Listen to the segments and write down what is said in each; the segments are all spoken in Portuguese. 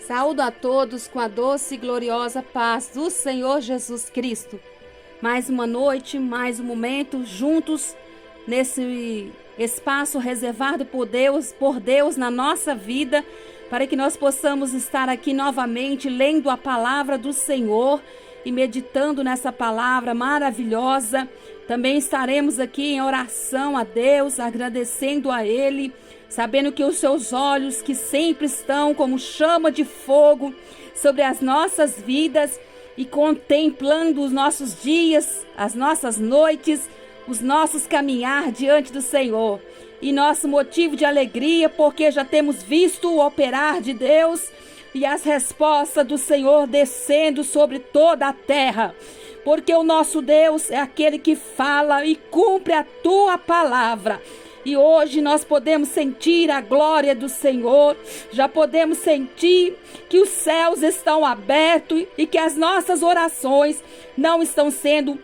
Saúdo a todos com a doce e gloriosa paz do Senhor Jesus Cristo. Mais uma noite, mais um momento juntos nesse espaço reservado por Deus na nossa vida, para que nós possamos estar aqui novamente lendo a palavra do Senhor e meditando nessa palavra maravilhosa. Também estaremos aqui em oração a Deus, agradecendo a Ele, sabendo que os seus olhos, que sempre estão como chama de fogo sobre as nossas vidas e contemplando os nossos dias, as nossas noites, os nossos caminhar diante do Senhor. E nosso motivo de alegria, porque já temos visto o operar de Deus e as respostas do Senhor descendo sobre toda a terra. Porque o nosso Deus é aquele que fala e cumpre a tua palavra. E hoje nós podemos sentir a glória do Senhor, já podemos sentir que os céus estão abertos e que as nossas orações não estão sendo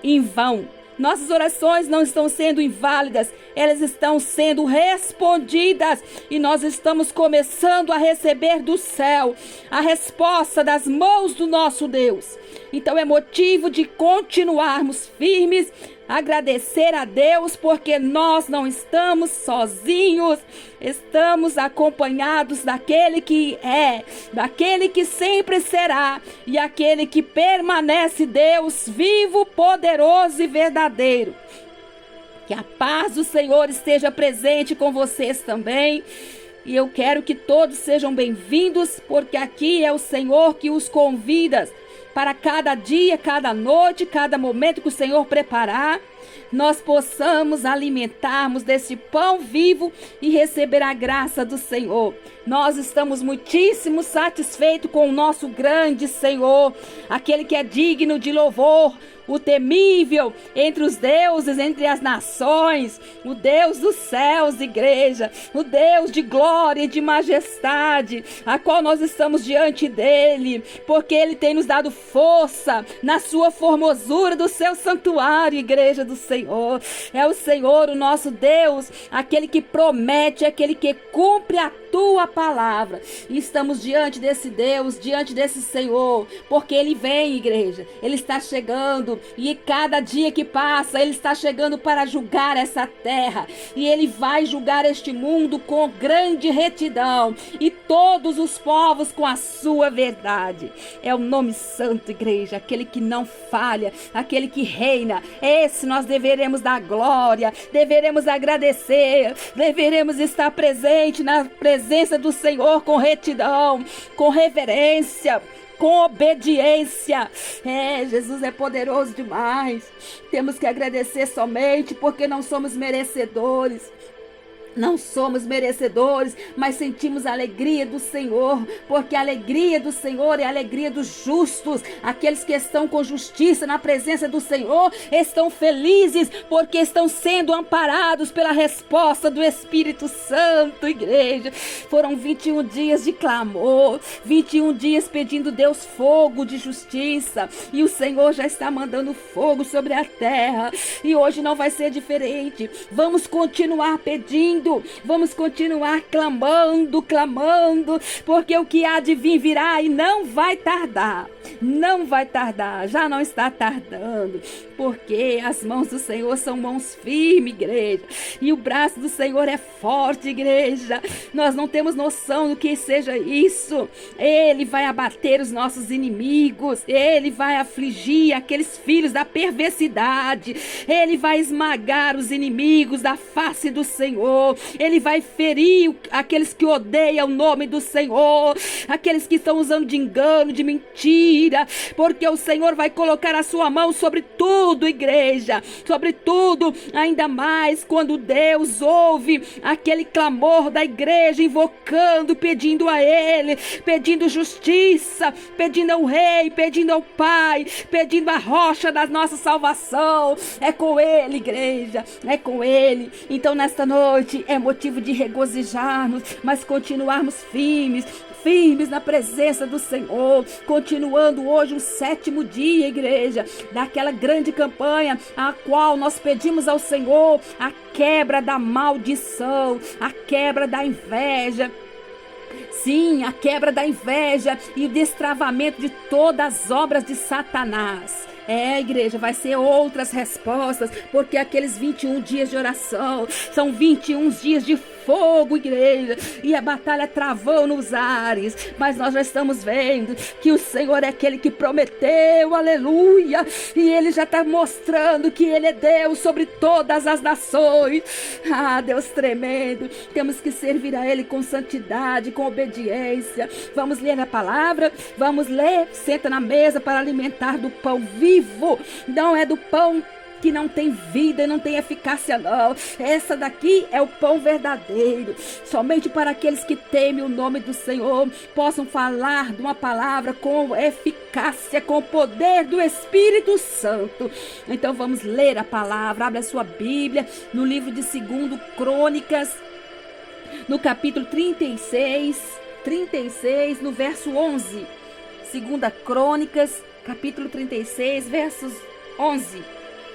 em vão. Nossas orações não estão sendo inválidas, elas estão sendo respondidas e nós estamos começando a receber do céu a resposta das mãos do nosso Deus. Então é motivo de continuarmos firmes, agradecer a Deus, porque nós não estamos sozinhos, estamos acompanhados daquele que é, daquele que sempre será e aquele que permanece, Deus vivo, poderoso e verdadeiro. Que a paz do Senhor esteja presente com vocês também. E eu quero que todos sejam bem-vindos, porque aqui é o Senhor que os convida para cada dia, cada noite, cada momento que o Senhor preparar, nós possamos alimentarmos desse pão vivo e receber a graça do Senhor. Nós estamos muitíssimo satisfeitos com o nosso grande Senhor, aquele que é digno de louvor, o temível entre os deuses, entre as nações, o Deus dos céus, igreja, o Deus de glória e de majestade, a qual nós estamos diante dele, porque ele tem nos dado força na sua formosura do seu santuário, igreja do Senhor. É o Senhor, o nosso Deus, aquele que promete, aquele que cumpre a tua palavra. E estamos diante desse Deus, diante desse Senhor, porque ele vem, igreja, ele está chegando. E cada dia que passa, ele está chegando para julgar essa terra. E ele vai julgar este mundo com grande retidão. E todos os povos com a sua verdade. É o nome santo, igreja. Aquele que não falha. Aquele que reina. Esse nós deveremos dar glória. Deveremos agradecer. Deveremos estar presente na presença do Senhor com retidão. Com reverência. Com obediência. Jesus é poderoso demais. Temos que agradecer somente porque não somos merecedores. Não somos merecedores, mas sentimos a alegria do Senhor, porque a alegria do Senhor é a alegria dos justos. Aqueles que estão com justiça na presença do Senhor estão felizes, porque estão sendo amparados pela resposta do Espírito Santo, igreja. Foram 21 dias de clamor, 21 dias pedindo Deus fogo de justiça, e o Senhor já está mandando fogo sobre a terra, e hoje não vai ser diferente. Vamos continuar pedindo, vamos continuar clamando, porque o que há de vir virá e não vai tardar. Não vai tardar, já não está tardando, porque as mãos do Senhor são mãos firmes, igreja, e o braço do Senhor é forte, igreja. Nós não temos noção do que seja isso. Ele vai abater os nossos inimigos, ele vai afligir aqueles filhos da perversidade, ele vai esmagar os inimigos da face do Senhor, ele vai ferir aqueles que odeiam o nome do Senhor, aqueles que estão usando de engano, de mentira, porque o Senhor vai colocar a sua mão sobre tudo, igreja, sobre tudo, ainda mais quando Deus ouve aquele clamor da igreja, invocando, pedindo a Ele, pedindo justiça, pedindo ao Rei, pedindo ao Pai, pedindo a rocha da nossa salvação. É com Ele, igreja, é com Ele. Então nesta noite é motivo de regozijarmos, mas continuarmos firmes na presença do Senhor, continuando hoje o 7º dia, igreja, daquela grande campanha a qual nós pedimos ao Senhor a quebra da maldição, a quebra da inveja, Sim, a quebra da inveja e o destravamento de todas as obras de Satanás. Igreja, vai ser outras respostas, porque aqueles 21 dias de oração são 21 dias de fogo, igreja, e a batalha travou nos ares, mas nós já estamos vendo que o Senhor é aquele que prometeu, aleluia, e Ele já está mostrando que Ele é Deus sobre todas as nações. Deus tremendo, temos que servir a Ele com santidade, com obediência. Vamos ler a palavra, vamos ler, senta na mesa para alimentar do pão vivo, não é do pão que não tem vida e não tem eficácia, não. Essa daqui é o pão verdadeiro. Somente para aqueles que temem o nome do Senhor possam falar de uma palavra com eficácia, com o poder do Espírito Santo. Então vamos ler a palavra. Abre a sua Bíblia no livro de 2 Crônicas, no capítulo 36, no verso 11. 2 Crônicas, capítulo 36, versos 11.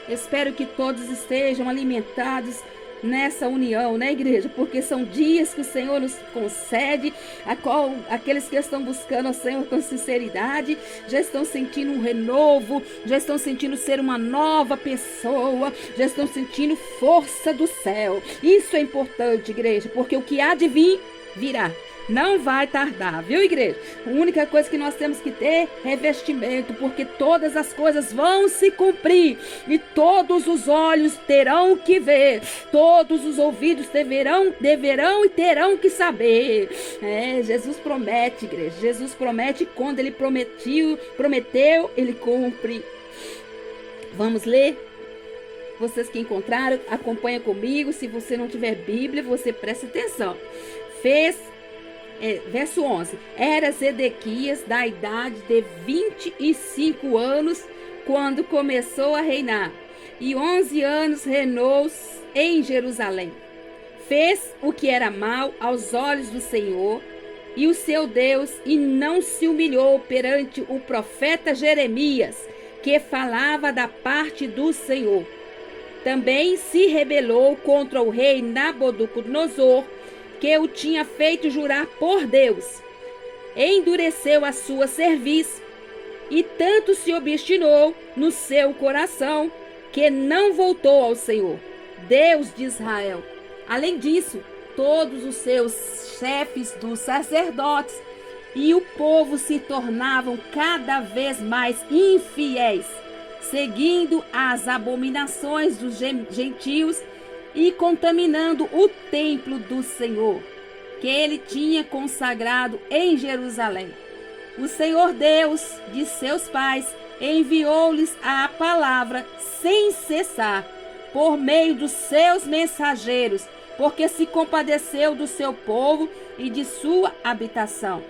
Espero que todos estejam alimentados nessa união, né, igreja? Porque são dias que o Senhor nos concede, a qual aqueles que estão buscando o Senhor com sinceridade já estão sentindo um renovo, já estão sentindo ser uma nova pessoa, já estão sentindo força do céu. Isso é importante, igreja, porque o que há de vir, virá. Não vai tardar, viu, igreja? A única coisa que nós temos que ter é revestimento, porque todas as coisas vão se cumprir e todos os olhos terão que ver, todos os ouvidos deverão e terão que saber. Jesus promete, igreja. Jesus promete, quando Ele prometeu, Ele cumpre. Vamos ler? Vocês que encontraram, acompanha comigo. Se você não tiver Bíblia, você presta atenção. Verso 11. Era Zedequias da idade de 25 anos quando começou a reinar, e 11 anos reinou em Jerusalém. Fez o que era mal aos olhos do Senhor e o seu Deus, e não se humilhou perante o profeta Jeremias, que falava da parte do Senhor. Também se rebelou contra o rei Nabucodonosor, que o tinha feito jurar por Deus. Endureceu a sua cerviz e tanto se obstinou no seu coração que não voltou ao Senhor, Deus de Israel. Além disso, todos os seus chefes dos sacerdotes e o povo se tornavam cada vez mais infiéis, seguindo as abominações dos gentios e contaminando o templo do Senhor, que Ele tinha consagrado em Jerusalém. O Senhor Deus de seus pais enviou-lhes a palavra sem cessar, por meio dos seus mensageiros, porque se compadeceu do seu povo e de sua habitação.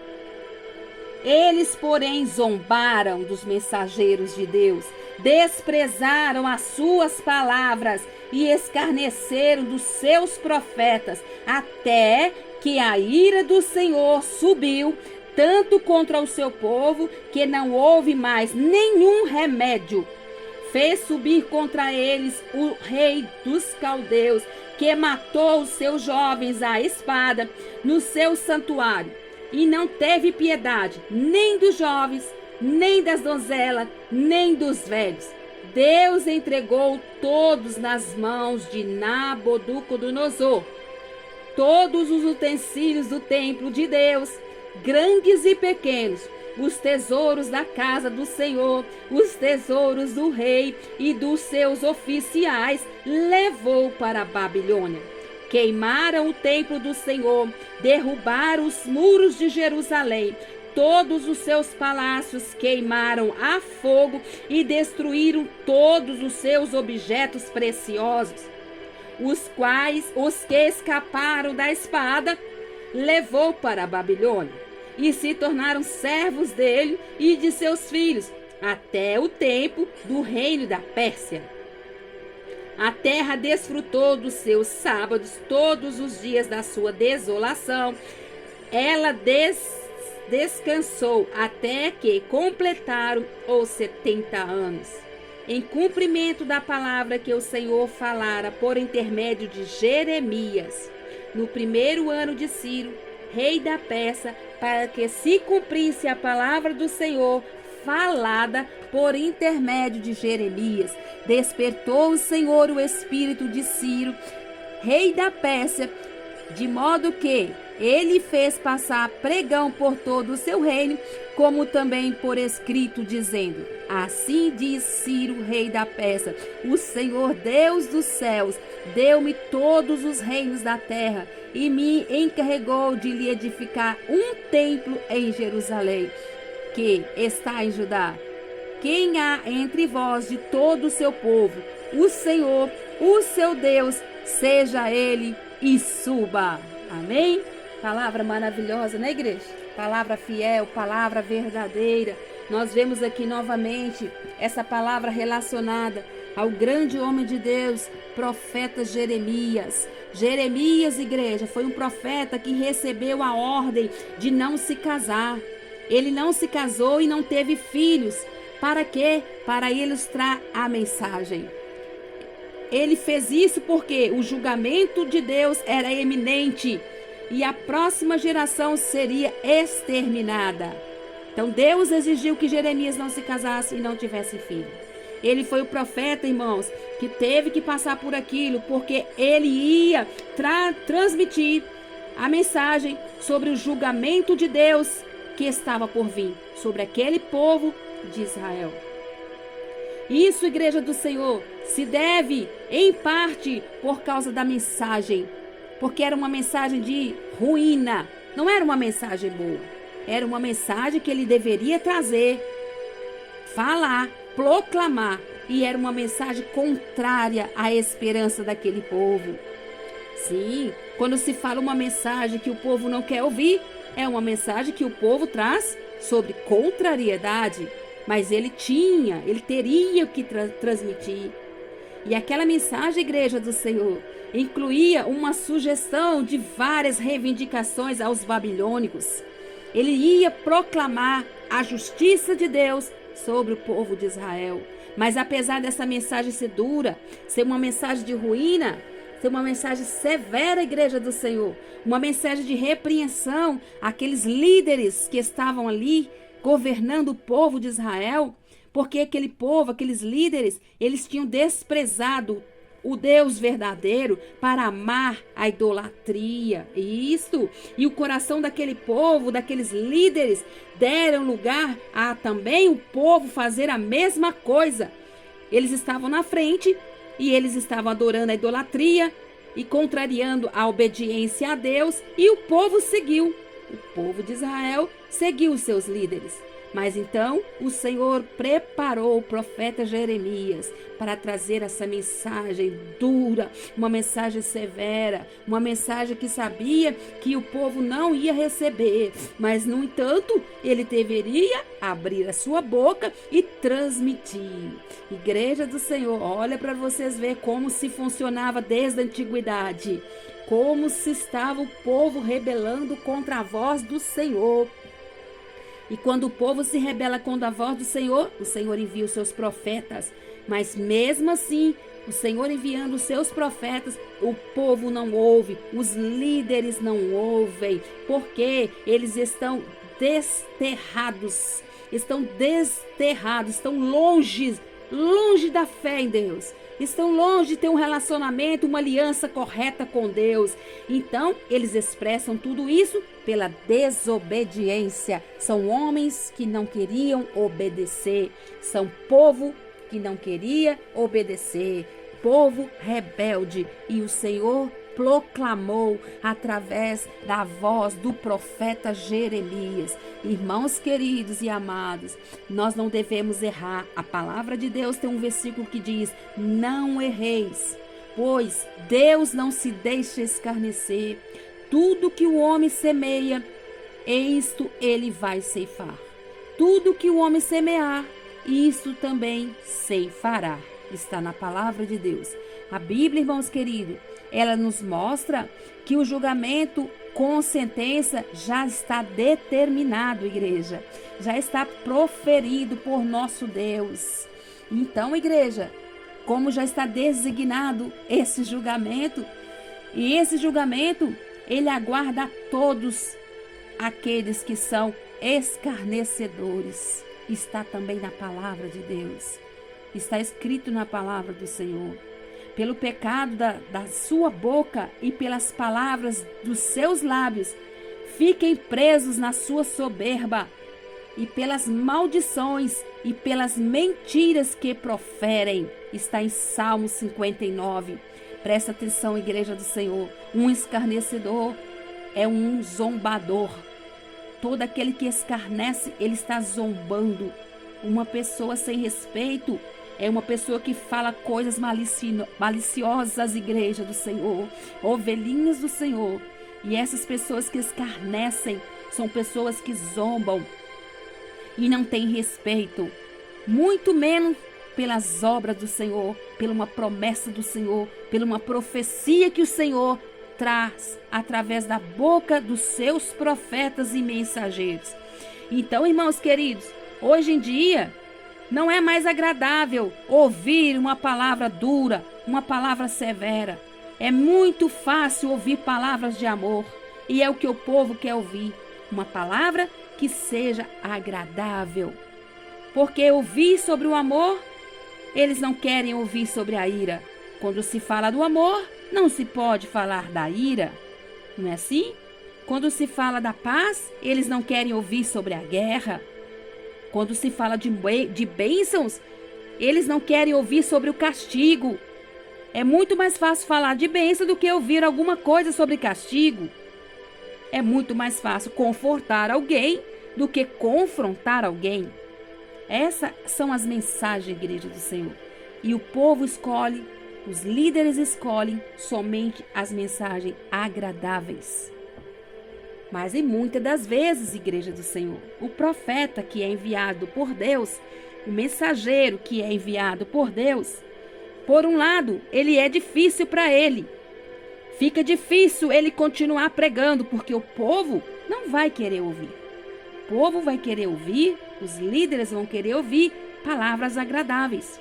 Eles, porém, zombaram dos mensageiros de Deus, desprezaram as suas palavras e escarneceram dos seus profetas, até que a ira do Senhor subiu tanto contra o seu povo, que não houve mais nenhum remédio. Fez subir contra eles o rei dos caldeus, que matou os seus jovens à espada no seu santuário, e não teve piedade nem dos jovens, nem das donzelas, nem dos velhos. Deus entregou todos nas mãos de Nabucodonosor. Todos os utensílios do templo de Deus, grandes e pequenos, os tesouros da casa do Senhor, os tesouros do rei e dos seus oficiais, levou para a Babilônia. Queimaram o templo do Senhor, derrubaram os muros de Jerusalém, todos os seus palácios queimaram a fogo e destruíram todos os seus objetos preciosos, os que escaparam da espada, levou para a Babilônia, e se tornaram servos dele e de seus filhos, até o tempo do reino da Pérsia. A terra desfrutou dos seus sábados todos os dias da sua desolação. Ela descansou até que completaram os 70 anos, em cumprimento da palavra que o Senhor falara por intermédio de Jeremias. No primeiro ano de Ciro, rei da Pérsia, para que se cumprisse a palavra do Senhor falada por intermédio de Jeremias. Despertou o Senhor o espírito de Ciro, rei da Pérsia, de modo que ele fez passar pregão por todo o seu reino, como também por escrito, dizendo: assim diz Ciro, rei da Pérsia: o Senhor Deus dos céus deu-me todos os reinos da terra e me encarregou de lhe edificar um templo em Jerusalém, que está em Judá. Quem há entre vós de todo o seu povo, o Senhor, o seu Deus, seja ele e suba. Amém? Palavra maravilhosa, né, igreja? Palavra fiel, palavra verdadeira. Nós vemos aqui novamente essa palavra relacionada ao grande homem de Deus, profeta Jeremias. Jeremias, igreja, foi um profeta que recebeu a ordem de não se casar. Ele não se casou e não teve filhos. Para quê? Para ilustrar a mensagem. Ele fez isso porque o julgamento de Deus era iminente e a próxima geração seria exterminada. Então Deus exigiu que Jeremias não se casasse e não tivesse filho. Ele foi o profeta, irmãos, que teve que passar por aquilo, porque ele ia transmitir a mensagem sobre o julgamento de Deus que estava por vir sobre aquele povo de Israel. Isso, igreja do Senhor, se deve em parte por causa da mensagem, porque era uma mensagem de ruína, não era uma mensagem boa, era uma mensagem que ele deveria trazer, falar, proclamar, e era uma mensagem contrária à esperança daquele povo. Sim, quando se fala uma mensagem que o povo não quer ouvir, é uma mensagem que o povo traz sobre contrariedade, mas ele teria que transmitir. E aquela mensagem, igreja do Senhor, incluía uma sugestão de várias reivindicações aos babilônicos. Ele ia proclamar a justiça de Deus sobre o povo de Israel. Mas apesar dessa mensagem ser dura, ser uma mensagem de ruína, ser uma mensagem severa, igreja do Senhor, uma mensagem de repreensão àqueles líderes que estavam ali governando o povo de Israel, porque aquele povo, aqueles líderes, eles tinham desprezado o Deus verdadeiro para amar a idolatria. E o coração daquele povo, daqueles líderes, deram lugar a também o povo fazer a mesma coisa. Eles estavam na frente e eles estavam adorando a idolatria e contrariando a obediência a Deus, e o povo seguiu. O povo de Israel seguiu os seus líderes. Mas então o Senhor preparou o profeta Jeremias para trazer essa mensagem dura, uma mensagem severa, uma mensagem que sabia que o povo não ia receber. Mas, no entanto, ele deveria abrir a sua boca e transmitir. Igreja do Senhor, olha para vocês ver como se funcionava desde a antiguidade. Como se estava o povo rebelando contra a voz do Senhor. E quando o povo se rebela contra a voz do Senhor, o Senhor envia os seus profetas. Mas mesmo assim, o Senhor enviando os seus profetas, o povo não ouve, os líderes não ouvem, porque eles estão desterrados, estão longe da fé em Deus. Estão longe de ter um relacionamento, uma aliança correta com Deus. Então, eles expressam tudo isso pela desobediência. São homens que não queriam obedecer. São povo que não queria obedecer. Povo rebelde. E o Senhor proclamou através da voz do profeta Jeremias. Irmãos queridos e amados, nós não devemos errar. A palavra de Deus tem um versículo que diz: não erreis, pois Deus não se deixa escarnecer. Tudo que o homem semeia, isto ele vai ceifar. Tudo que o homem semear, isto também ceifará. Está na palavra de Deus. A Bíblia, irmãos queridos, ela nos mostra que o julgamento com sentença já está determinado, igreja. Já está proferido por nosso Deus. Então, igreja, como já está designado esse julgamento, e esse julgamento, ele aguarda a todos aqueles que são escarnecedores. Está também na palavra de Deus. Está escrito na palavra do Senhor. Pelo pecado da sua boca e pelas palavras dos seus lábios, fiquem presos na sua soberba, e pelas maldições e pelas mentiras que proferem. Está em Salmo 59. Presta atenção, igreja do Senhor. Um escarnecedor é um zombador. Todo aquele que escarnece, ele está zombando. Uma pessoa sem respeito é uma pessoa que fala coisas maliciosas às igrejas do Senhor, ovelhinhas do Senhor. E essas pessoas que escarnecem são pessoas que zombam e não têm respeito, muito menos pelas obras do Senhor, pela uma promessa do Senhor, pela uma profecia que o Senhor traz através da boca dos seus profetas e mensageiros. Então, irmãos queridos, hoje em dia não é mais agradável ouvir uma palavra dura, uma palavra severa. É muito fácil ouvir palavras de amor, e é o que o povo quer ouvir, uma palavra que seja agradável. Porque ouvir sobre o amor, eles não querem ouvir sobre a ira. Quando se fala do amor, não se pode falar da ira. Não é assim? Quando se fala da paz, eles não querem ouvir sobre a guerra. Quando se fala de bênçãos, eles não querem ouvir sobre o castigo. É muito mais fácil falar de bênção do que ouvir alguma coisa sobre castigo. É muito mais fácil confortar alguém do que confrontar alguém. Essas são as mensagens, igreja do Senhor. E o povo escolhe, os líderes escolhem somente as mensagens agradáveis. Mas em muitas das vezes, igreja do Senhor, o profeta que é enviado por Deus, o mensageiro que é enviado por Deus, por um lado, ele é difícil para ele. Fica difícil ele continuar pregando, porque o povo não vai querer ouvir. O povo vai querer ouvir, os líderes vão querer ouvir palavras agradáveis.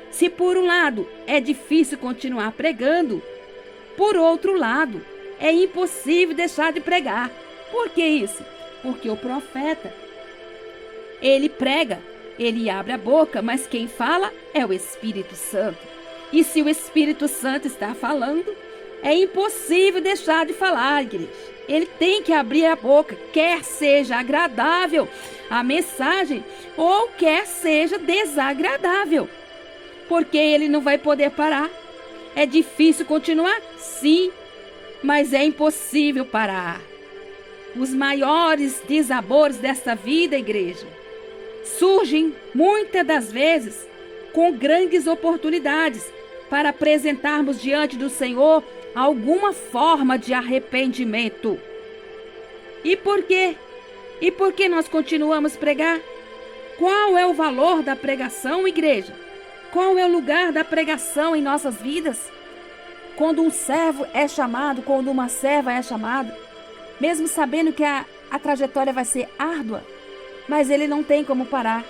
Se por um lado é difícil continuar pregando, por outro lado é impossível deixar de pregar. Por que isso? Porque o profeta, ele prega, ele abre a boca, mas quem fala é o Espírito Santo. E se o Espírito Santo está falando, é impossível deixar de falar, igreja. Ele tem que abrir a boca, quer seja agradável a mensagem ou quer seja desagradável. Porque ele não vai poder parar. É difícil continuar? Sim, mas é impossível parar. Os maiores desabores desta vida, igreja, surgem muitas das vezes com grandes oportunidades para apresentarmos diante do Senhor alguma forma de arrependimento. E por quê? E por que nós continuamos a pregar? Qual é o valor da pregação, igreja? Qual é o lugar da pregação em nossas vidas? Quando um servo é chamado, quando uma serva é chamada, mesmo sabendo que a trajetória vai ser árdua, mas ele não tem como parar.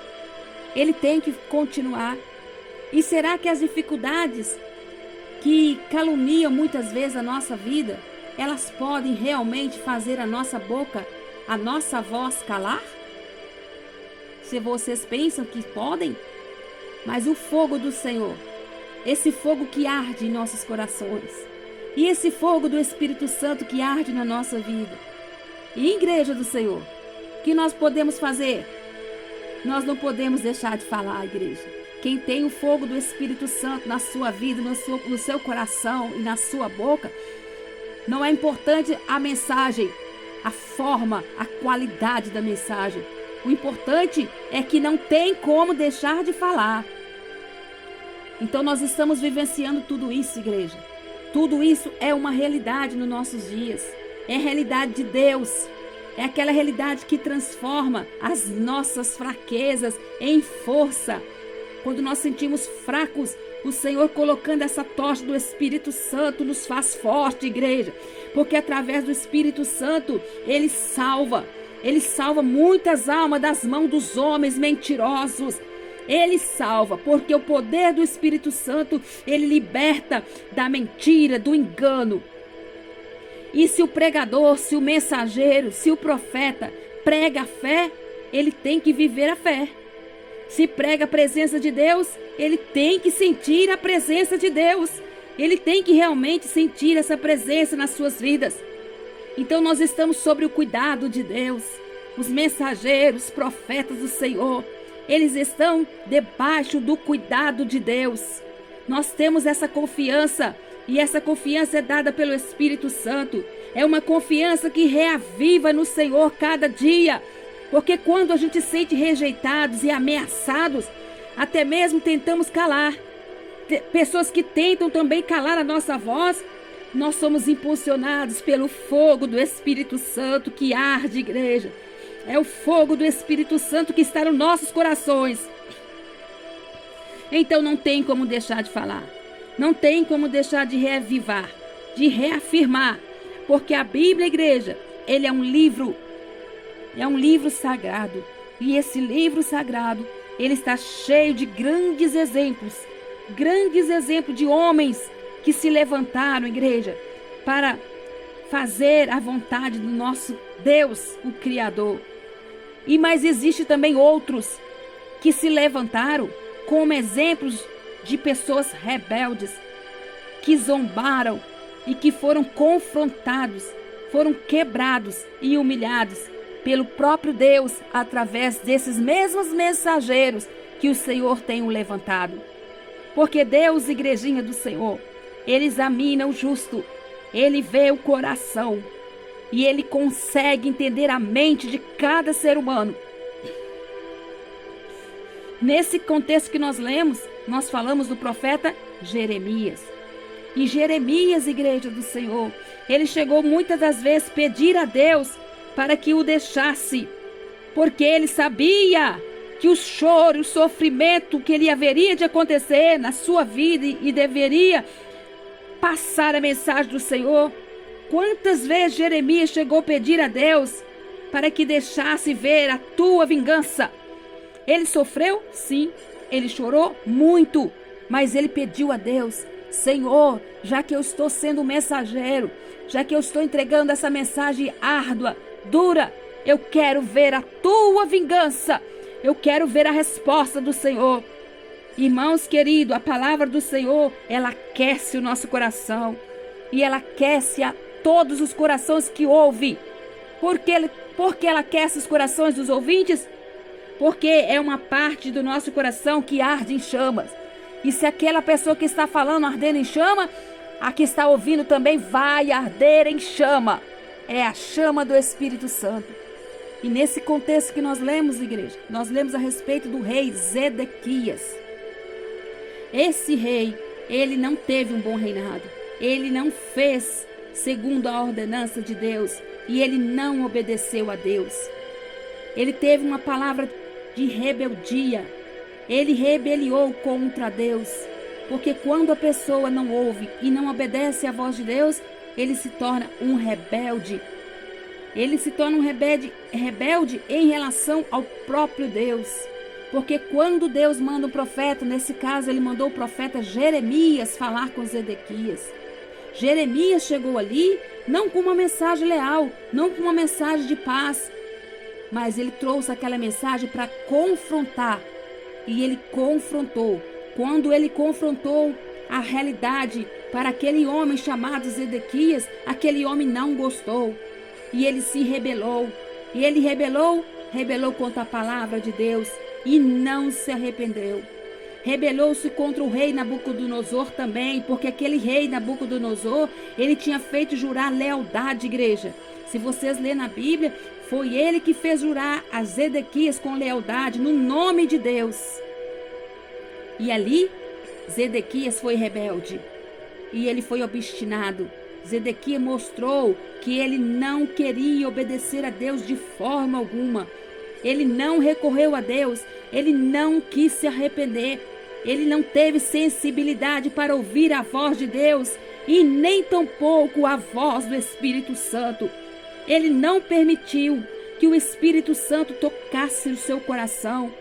Ele tem que continuar. E será que as dificuldades que caluniam muitas vezes a nossa vida, elas podem realmente fazer a nossa boca, a nossa voz calar? Se vocês pensam que podem, mas o fogo do Senhor, esse fogo que arde em nossos corações, e esse fogo do Espírito Santo que arde na nossa vida, e igreja do Senhor, o que nós podemos fazer? Nós não podemos deixar de falar, igreja. Quem tem o fogo do Espírito Santo na sua vida, no seu coração e na sua boca, não é importante a mensagem, a forma, a qualidade da mensagem. O importante é que não tem como deixar de falar. Então nós estamos vivenciando tudo isso, igreja. Tudo isso é uma realidade nos nossos dias. É a realidade de Deus. É aquela realidade que transforma as nossas fraquezas em força. Quando nós sentimos fracos, o Senhor colocando essa tocha do Espírito Santo nos faz forte, igreja. Porque através do Espírito Santo, Ele salva. Ele salva muitas almas das mãos dos homens mentirosos. Ele salva, porque o poder do Espírito Santo, Ele liberta da mentira, do engano. E se o pregador, se o mensageiro, se o profeta prega a fé, ele tem que viver a fé. Se prega a presença de Deus, ele tem que sentir a presença de Deus. Ele tem que realmente sentir essa presença nas suas vidas. Então nós estamos sob o cuidado de Deus. Os mensageiros, profetas do Senhor, eles estão debaixo do cuidado de Deus. Nós temos essa confiança, e essa confiança é dada pelo Espírito Santo. É uma confiança que reaviva no Senhor cada dia. Porque quando a gente se sente rejeitados e ameaçados, até mesmo tentamos calar. Pessoas que tentam também calar a nossa voz, nós somos impulsionados pelo fogo do Espírito Santo que arde, igreja. É o fogo do Espírito Santo que está nos nossos corações. Então não tem como deixar de falar. Não tem como deixar de reavivar, de reafirmar. Porque a Bíblia, igreja, ele é um livro sagrado. E esse livro sagrado, ele está cheio de grandes exemplos de homens que se levantaram, igreja, para fazer a vontade do nosso Deus, o Criador. Mas existe também outros que se levantaram como exemplos de pessoas rebeldes, que zombaram e que foram confrontados, foram quebrados e humilhados pelo próprio Deus através desses mesmos mensageiros que o Senhor tem levantado. Porque Deus, igrejinha do Senhor, ele examina o justo, ele vê o coração e ele consegue entender a mente de cada ser humano. Nesse contexto que nós lemos, nós falamos do profeta Jeremias. E Jeremias, igreja do Senhor, ele chegou muitas das vezes pedir a Deus para que o deixasse, porque ele sabia que o choro, o sofrimento que ele haveria de acontecer na sua vida e deveria passar a mensagem do Senhor. Quantas vezes Jeremias chegou a pedir a Deus para que deixasse ver a tua vingança? Ele sofreu? Sim. Ele chorou? Muito. Mas ele pediu a Deus: Senhor, já que eu estou sendo mensageiro, já que eu estou entregando essa mensagem árdua, dura, eu quero ver a tua vingança. Eu quero ver a resposta do Senhor. Irmãos queridos, a palavra do Senhor, ela aquece o nosso coração. E ela aquece a todos os corações que ouvem. Por que ela aquece os corações dos ouvintes? Porque é uma parte do nosso coração que arde em chamas. E se aquela pessoa que está falando ardendo em chama, a que está ouvindo também vai arder em chama. É a chama do Espírito Santo. E nesse contexto que nós lemos, igreja, nós lemos a respeito do rei Zedequias. Esse rei, ele não teve um bom reinado. Ele não fez segundo a ordenança de Deus. E ele não obedeceu a Deus. Ele teve uma palavra de rebeldia. Ele rebeliou contra Deus. Porque quando a pessoa não ouve e não obedece à voz de Deus, ele se torna um rebelde. Ele se torna um rebelde em relação ao próprio Deus. Porque quando Deus manda um profeta, nesse caso ele mandou o profeta Jeremias falar com Zedequias. Jeremias chegou ali não com uma mensagem leal, não com uma mensagem de paz, mas ele trouxe aquela mensagem para confrontar. E ele confrontou. Quando ele confrontou a realidade para aquele homem chamado Zedequias, aquele homem não gostou. E ele se rebelou. E ele rebelou contra a palavra de Deus e não se arrependeu. Rebelou-se contra o rei Nabucodonosor também, porque aquele rei Nabucodonosor, ele tinha feito jurar lealdade, igreja. Se vocês lerem na Bíblia, foi ele que fez jurar a Zedequias com lealdade no nome de Deus. E ali, Zedequias foi rebelde e ele foi obstinado. Zedequias mostrou que ele não queria obedecer a Deus de forma alguma. Ele não recorreu a Deus, ele não quis se arrepender, ele não teve sensibilidade para ouvir a voz de Deus e nem tampouco a voz do Espírito Santo. Ele não permitiu que o Espírito Santo tocasse o seu coração.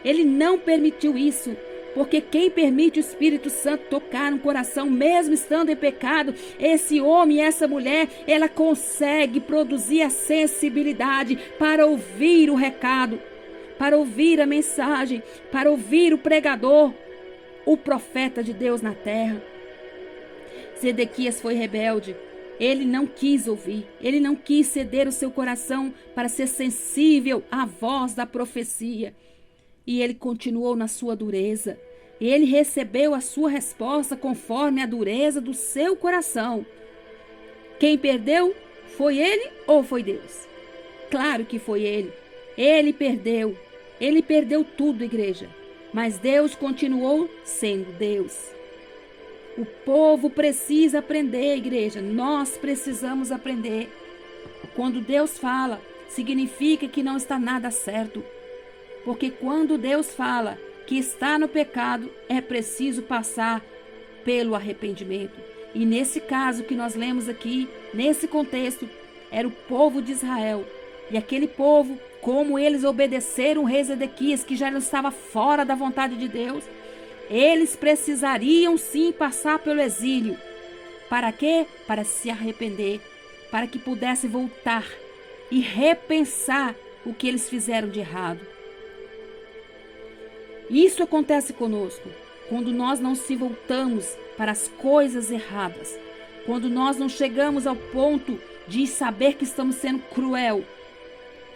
Ele não permitiu isso, Porque quem permite o Espírito Santo tocar no coração, mesmo estando em pecado, esse homem e essa mulher, ela consegue produzir a sensibilidade para ouvir o recado, para ouvir a mensagem, para ouvir o pregador, o profeta de Deus na terra. Zedequias foi rebelde. Ele não quis ouvir, ele não quis ceder o seu coração para ser sensível à voz da profecia. E ele continuou na sua dureza. Ele recebeu a sua resposta conforme a dureza do seu coração. Quem perdeu foi ele ou foi Deus? Claro que foi ele. Ele perdeu. Ele perdeu tudo, igreja. Mas Deus continuou sendo Deus. O povo precisa aprender, igreja. Nós precisamos aprender. Quando Deus fala, significa que não está nada certo. Porque quando Deus fala que está no pecado, é preciso passar pelo arrependimento. E nesse caso que nós lemos aqui, nesse contexto, era o povo de Israel. E aquele povo, como eles obedeceram o rei Zedequias, que já não estava fora da vontade de Deus, eles precisariam sim passar pelo exílio. Para quê? Para se arrepender, para que pudesse voltar e repensar o que eles fizeram de errado. Isso acontece conosco quando nós não se voltamos para as coisas erradas, quando nós não chegamos ao ponto de saber que estamos sendo cruel,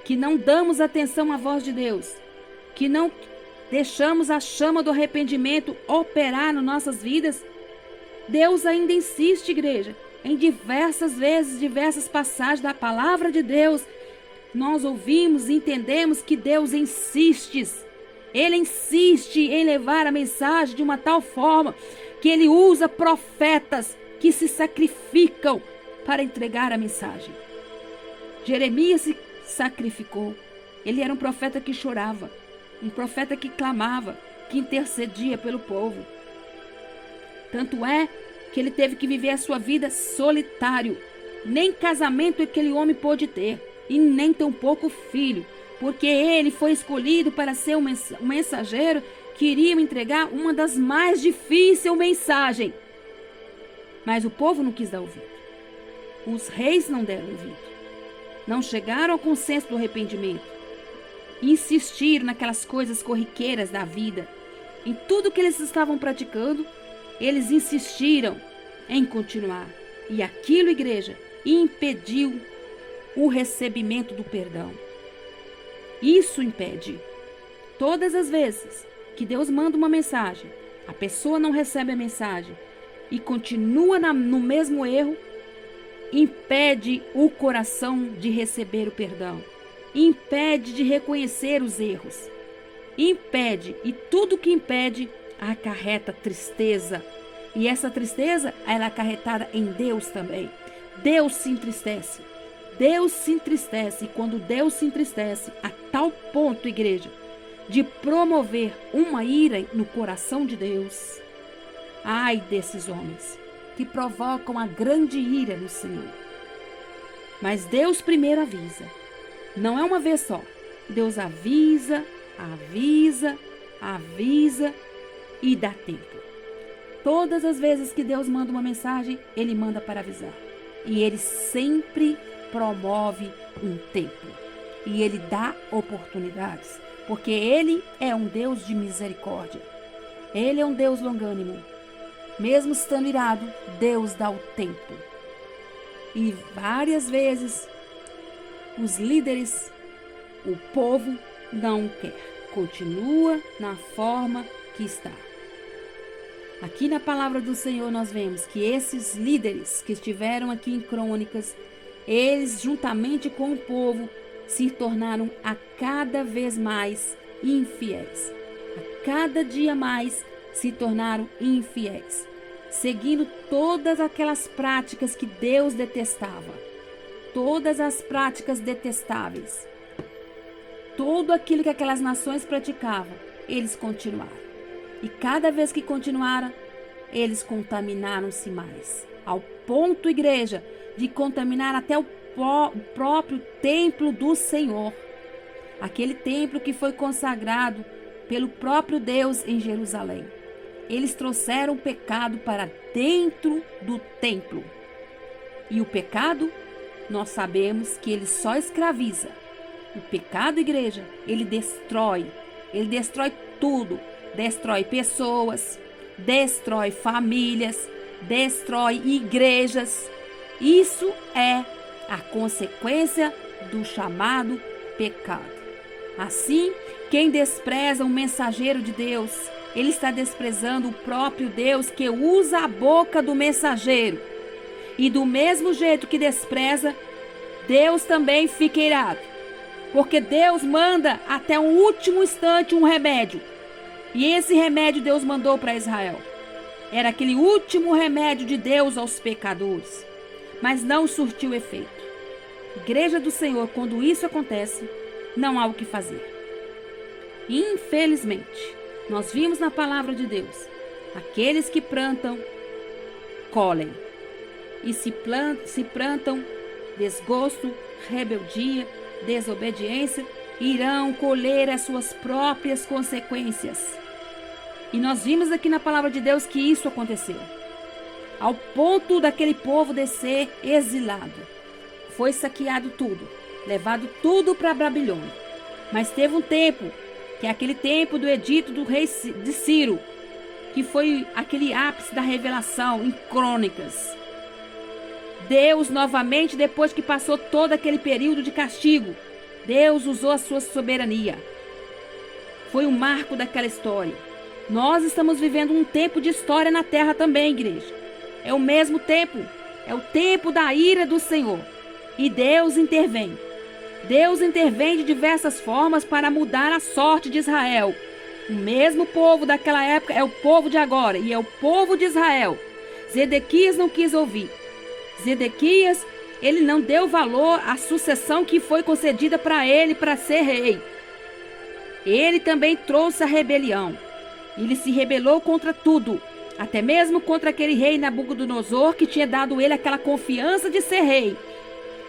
que não damos atenção à voz de Deus, que não deixamos a chama do arrependimento operar nas nossas vidas. Deus ainda insiste, igreja, em diversas vezes, diversas passagens da palavra de Deus. Nós ouvimos e entendemos que Deus insiste. Ele insiste em levar a mensagem de uma tal forma que ele usa profetas que se sacrificam para entregar a mensagem. Jeremias se sacrificou. Ele era um profeta que chorava, um profeta que clamava, que intercedia pelo povo. Tanto é que ele teve que viver a sua vida solitário. Nem casamento aquele homem pôde ter, e nem tampouco filho, porque ele foi escolhido para ser um mensageiro que iria entregar uma das mais difíceis mensagens. Mas o povo não quis dar ouvido. Os reis não deram ouvido. Não chegaram ao consenso do arrependimento. Insistiram naquelas coisas corriqueiras da vida. Em tudo que eles estavam praticando, eles insistiram em continuar. E aquilo, igreja, impediu o recebimento do perdão. Isso impede. Todas as vezes que Deus manda uma mensagem, a pessoa não recebe a mensagem e continua no mesmo erro, impede o coração de receber o perdão, impede de reconhecer os erros, impede, e tudo que impede acarreta tristeza, e essa tristeza ela é acarretada em Deus também. Deus se entristece. Deus se entristece, e quando Deus se entristece, a tal ponto, igreja, de promover uma ira no coração de Deus. Ai desses homens que provocam a grande ira no Senhor. Mas Deus primeiro avisa. Não é uma vez só. Deus avisa, avisa, avisa e dá tempo. Todas as vezes que Deus manda uma mensagem, Ele manda para avisar. E Ele sempre promove um tempo. E Ele dá oportunidades. Porque Ele é um Deus de misericórdia. Ele é um Deus longânimo. Mesmo estando irado, Deus dá o tempo. E várias vezes os líderes, o povo não quer. Continua na forma que está. Aqui na palavra do Senhor nós vemos que esses líderes que estiveram aqui em Crônicas, eles juntamente com o povo se tornaram a cada vez mais infiéis. A cada dia mais se tornaram infiéis, seguindo todas aquelas práticas que Deus detestava, todas as práticas detestáveis, tudo aquilo que aquelas nações praticavam, eles continuaram. E cada vez que continuaram, eles contaminaram-se mais, ao ponto, igreja, de contaminar até o próprio templo do Senhor. Aquele templo que foi consagrado pelo próprio Deus em Jerusalém. Eles trouxeram o pecado para dentro do templo. E o pecado, nós sabemos que ele só escraviza. O pecado, igreja, ele destrói tudo. Destrói pessoas, destrói famílias, destrói igrejas. Isso é a consequência do chamado pecado. Assim, quem despreza um mensageiro de Deus, ele está desprezando o próprio Deus que usa a boca do mensageiro. E do mesmo jeito que despreza, Deus também fica irado. Porque Deus manda até o último instante um remédio. E esse remédio Deus mandou para Israel. Era aquele último remédio de Deus aos pecadores. Mas não surtiu efeito. Igreja do Senhor, quando isso acontece, não há o que fazer. Infelizmente, nós vimos na palavra de Deus, aqueles que plantam, colhem. E se plantam desgosto, rebeldia, desobediência, irão colher as suas próprias consequências. E nós vimos aqui na palavra de Deus que isso aconteceu. Ao ponto daquele povo descer exilado. Foi saqueado tudo, levado tudo para a Babilônia. Mas teve um tempo, que é aquele tempo do edito do rei de Ciro, que foi aquele ápice da revelação em Crônicas. Deus novamente, depois que passou todo aquele período de castigo, Deus usou a sua soberania. Foi um marco daquela história. Nós estamos vivendo um tempo de história na terra também, igreja. É o mesmo tempo. É o tempo da ira do Senhor. E Deus intervém. Deus intervém de diversas formas para mudar a sorte de Israel. O mesmo povo daquela época é o povo de agora. E é o povo de Israel. Zedequias não quis ouvir. Zedequias, ele não deu valor à sucessão que foi concedida para ele para ser rei. Ele também trouxe a rebelião. Ele se rebelou contra tudo, até mesmo contra aquele rei Nabucodonosor que tinha dado ele aquela confiança de ser rei.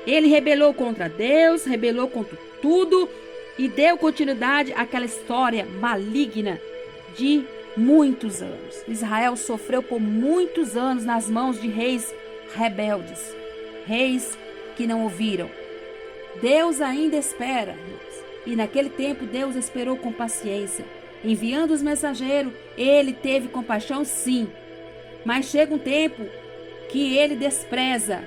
Ele rebelou contra Deus, rebelou contra tudo e deu continuidade àquela história maligna de muitos anos. Israel sofreu por muitos anos nas mãos de reis rebeldes, reis que não ouviram. Deus ainda espera, irmãos. E naquele tempo Deus esperou com paciência. Enviando os mensageiros, ele teve compaixão, sim. Mas chega um tempo que ele despreza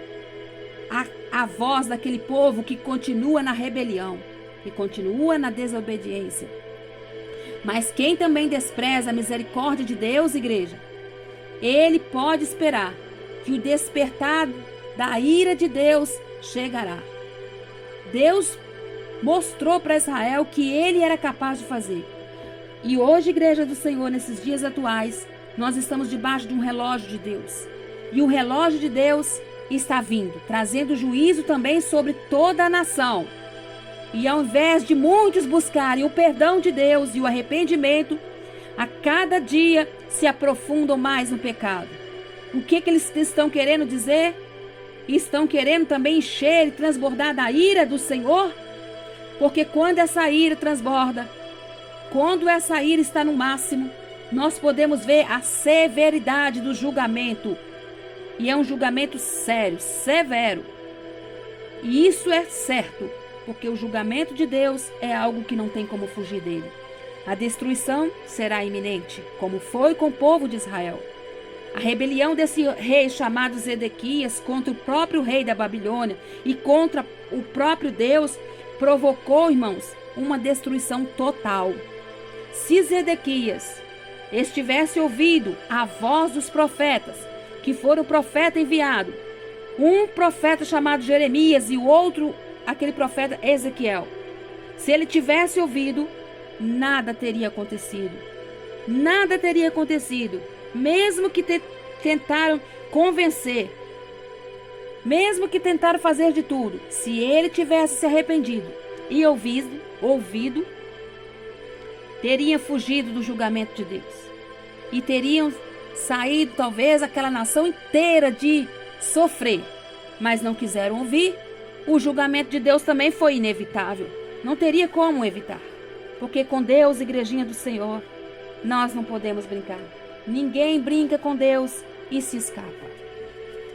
a voz daquele povo que continua na rebelião, que continua na desobediência. Mas quem também despreza a misericórdia de Deus, igreja, ele pode esperar que o despertar da ira de Deus chegará. Deus mostrou para Israel que ele era capaz de fazer. E hoje, igreja do Senhor, nesses dias atuais, nós estamos debaixo de um relógio de Deus. E o relógio de Deus está vindo, trazendo juízo também sobre toda a nação. E ao invés de muitos buscarem o perdão de Deus e o arrependimento, a cada dia se aprofundam mais no pecado. O que eles estão querendo dizer? Estão querendo também encher e transbordar da ira do Senhor? Porque quando essa ira transborda, quando essa ira está no máximo, nós podemos ver a severidade do julgamento. E é um julgamento sério, severo. E isso é certo, porque o julgamento de Deus é algo que não tem como fugir dele. A destruição será iminente, como foi com o povo de Israel. A rebelião desse rei chamado Zedequias contra o próprio rei da Babilônia e contra o próprio Deus provocou, irmãos, uma destruição total. Se Zedequias estivesse ouvido a voz dos profetas, que foram o profeta enviado, um profeta chamado Jeremias e o outro, aquele profeta Ezequiel, se ele tivesse ouvido, nada teria acontecido. Nada teria acontecido. Mesmo que tentaram convencer, mesmo que tentaram fazer de tudo, se ele tivesse se arrependido e ouvido, teria fugido do julgamento de Deus. E teriam saído talvez aquela nação inteira de sofrer. Mas não quiseram ouvir. O julgamento de Deus também foi inevitável. Não teria como evitar. Porque com Deus, igrejinha do Senhor, nós não podemos brincar. Ninguém brinca com Deus e se escapa.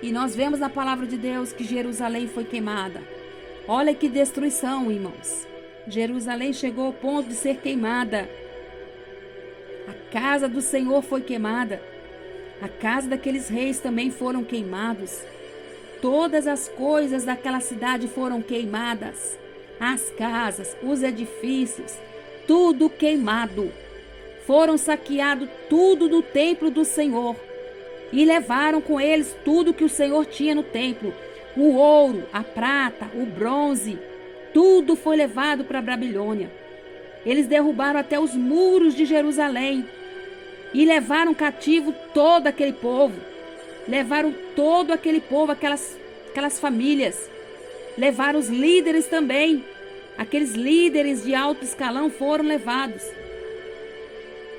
E nós vemos na palavra de Deus que Jerusalém foi queimada. Olha que destruição, irmãos. Jerusalém chegou ao ponto de ser queimada. A casa do Senhor foi queimada. A casa daqueles reis também foram queimados. Todas as coisas daquela cidade foram queimadas. As casas, os edifícios, tudo queimado. Foram saqueados tudo do templo do Senhor. E levaram com eles tudo que o Senhor tinha no templo. O ouro, a prata, o bronze, tudo foi levado para a Babilônia. Eles derrubaram até os muros de Jerusalém. E levaram cativo todo aquele povo. Levaram todo aquele povo, aquelas famílias. Levaram os líderes também. Aqueles líderes de alto escalão foram levados.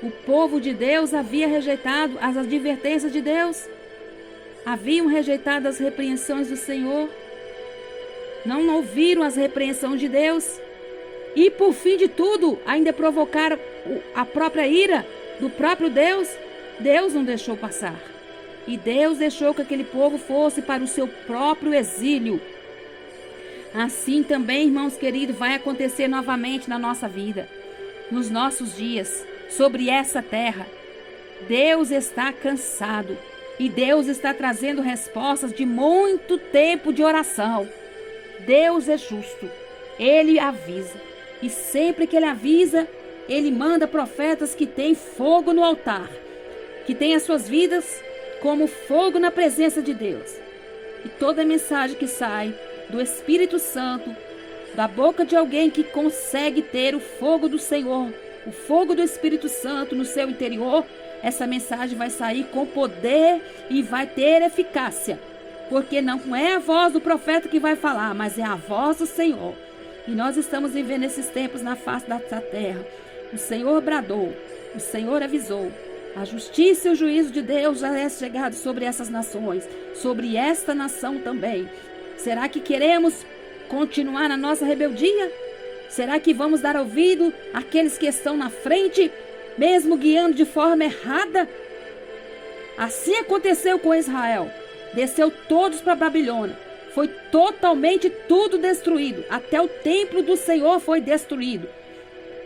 O povo de Deus havia rejeitado as advertências de Deus. Haviam rejeitado as repreensões do Senhor. Não ouviram as repreensões de Deus. E por fim de tudo, ainda provocaram a própria ira do próprio Deus. Deus não deixou passar. E Deus deixou que aquele povo fosse para o seu próprio exílio. Assim também, irmãos queridos, vai acontecer novamente na nossa vida, nos nossos dias, sobre essa terra. Deus está cansado e Deus está trazendo respostas de muito tempo de oração. Deus é justo, Ele avisa. E sempre que Ele avisa, Ele manda profetas que têm fogo no altar, que têm as suas vidas como fogo na presença de Deus. E toda mensagem que sai do Espírito Santo, da boca de alguém que consegue ter o fogo do Senhor, o fogo do Espírito Santo no seu interior, essa mensagem vai sair com poder e vai ter eficácia. Porque não é a voz do profeta que vai falar, mas é a voz do Senhor. E nós estamos vivendo esses tempos na face dessa terra. O Senhor bradou, o Senhor avisou. A justiça e o juízo de Deus já é chegado sobre essas nações, sobre esta nação também. Será que queremos continuar na nossa rebeldia? Será que vamos dar ouvido àqueles que estão na frente, mesmo guiando de forma errada? Assim aconteceu com Israel. Desceu todos para a Babilônia. Foi totalmente tudo destruído. Até o templo do Senhor foi destruído.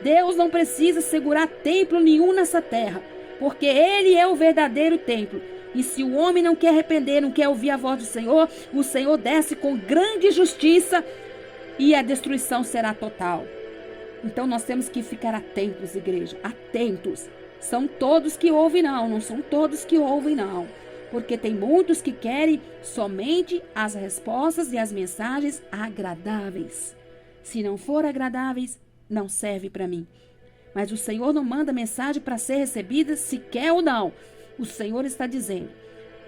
Deus não precisa segurar templo nenhum nessa terra, porque Ele é o verdadeiro templo. E se o homem não quer arrepender, não quer ouvir a voz do Senhor, o Senhor desce com grande justiça e a destruição será total. Então nós temos que ficar atentos, igreja, atentos. São todos que ouvem não são todos que ouvem não. Porque tem muitos que querem somente as respostas e as mensagens agradáveis. Se não for agradáveis, não serve para mim. Mas o Senhor não manda mensagem para ser recebida se quer ou não. O Senhor está dizendo.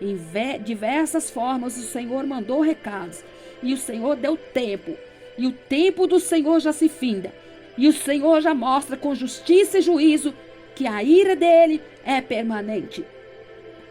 Em diversas formas o Senhor mandou recados. E o Senhor deu tempo. E o tempo do Senhor já se finda. E o Senhor já mostra com justiça e juízo que a ira dele é permanente.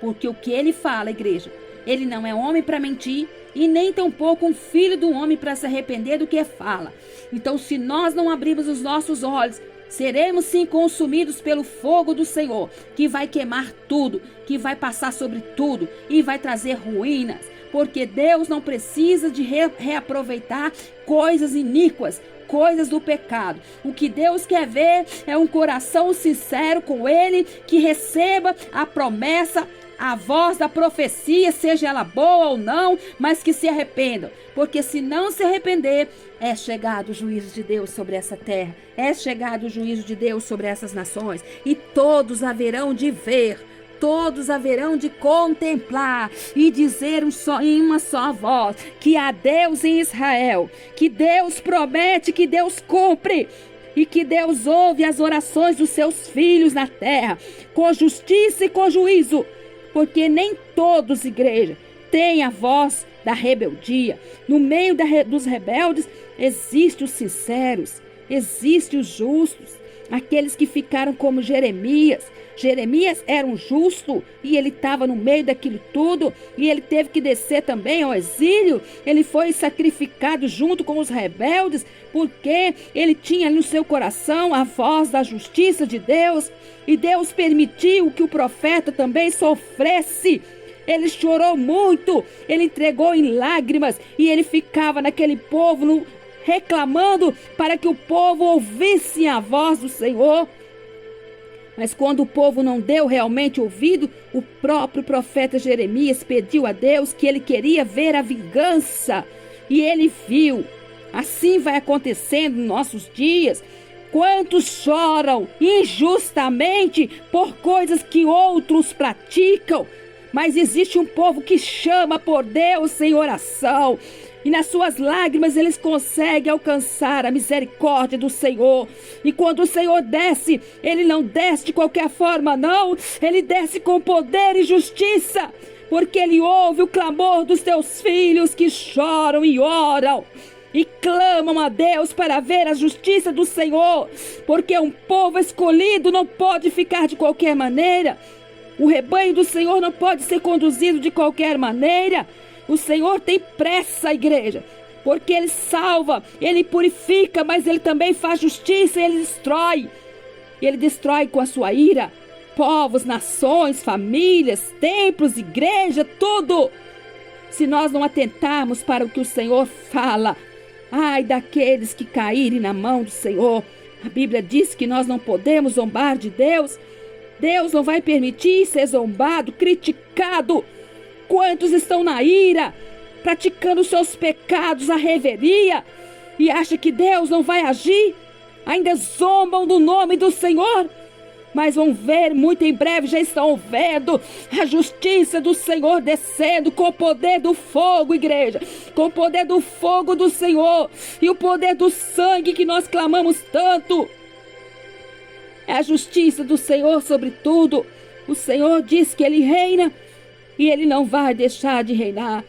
Porque o que ele fala, igreja, ele não é homem para mentir e nem tampouco um filho do homem para se arrepender do que fala. Então, se nós não abrirmos os nossos olhos, seremos sim consumidos pelo fogo do Senhor, que vai queimar tudo, que vai passar sobre tudo e vai trazer ruínas. Porque Deus não precisa de reaproveitar coisas iníquas, coisas do pecado. O que Deus quer ver é um coração sincero com Ele, que receba a promessa, a voz da profecia, seja ela boa ou não, mas que se arrependam. Porque se não se arrepender, é chegado o juízo de Deus sobre essa terra, é chegado o juízo de Deus sobre essas nações, e todos haverão de ver, todos haverão de contemplar e dizer em uma só voz que há Deus em Israel, que Deus promete, que Deus cumpre e que Deus ouve as orações dos seus filhos na terra, com justiça e com juízo, porque nem todos, igreja, têm a voz da rebeldia. No meio dos rebeldes existem os sinceros, existem os justos, aqueles que ficaram como Jeremias. Jeremias era um justo e ele estava no meio daquilo tudo e ele teve que descer também ao exílio. Ele foi sacrificado junto com os rebeldes porque ele tinha no seu coração a voz da justiça de Deus, e Deus permitiu que o profeta também sofresse. Ele chorou muito, ele entregou em lágrimas e ele ficava naquele povo reclamando para que o povo ouvisse a voz do Senhor. Mas quando o povo não deu realmente ouvido, o próprio profeta Jeremias pediu a Deus que ele queria ver a vingança. E ele viu. Assim vai acontecendo nos nossos dias. Quantos choram injustamente por coisas que outros praticam. Mas existe um povo que chama por Deus em oração. E nas suas lágrimas eles conseguem alcançar a misericórdia do Senhor. E quando o Senhor desce, ele não desce de qualquer forma, não. Ele desce com poder e justiça. Porque ele ouve o clamor dos teus filhos que choram e oram. E clamam a Deus para ver a justiça do Senhor. Porque um povo escolhido não pode ficar de qualquer maneira. O rebanho do Senhor não pode ser conduzido de qualquer maneira. O Senhor tem pressa, igreja, porque Ele salva, Ele purifica, mas Ele também faz justiça e Ele destrói. Ele destrói com a sua ira povos, nações, famílias, templos, igreja, tudo. Se nós não atentarmos para o que o Senhor fala, ai daqueles que caírem na mão do Senhor. A Bíblia diz que nós não podemos zombar de Deus. Deus não vai permitir ser zombado, criticado. Quantos estão na ira, praticando seus pecados, a reveria, e acham que Deus não vai agir? Ainda zombam do nome do Senhor. Mas vão ver, muito em breve já estão vendo a justiça do Senhor descendo com o poder do fogo, igreja. Com o poder do fogo do Senhor e o poder do sangue que nós clamamos tanto. É a justiça do Senhor sobre tudo. O Senhor diz que Ele reina e Ele não vai deixar de reinar.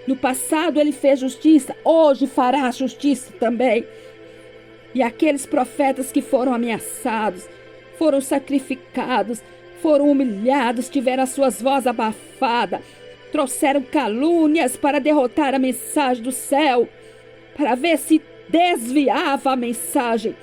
No passado Ele fez justiça, hoje fará justiça também. E aqueles profetas que foram ameaçados, foram sacrificados, foram humilhados, tiveram as suas vozes abafadas, trouxeram calúnias para derrotar a mensagem do céu, para ver se desviava a mensagem.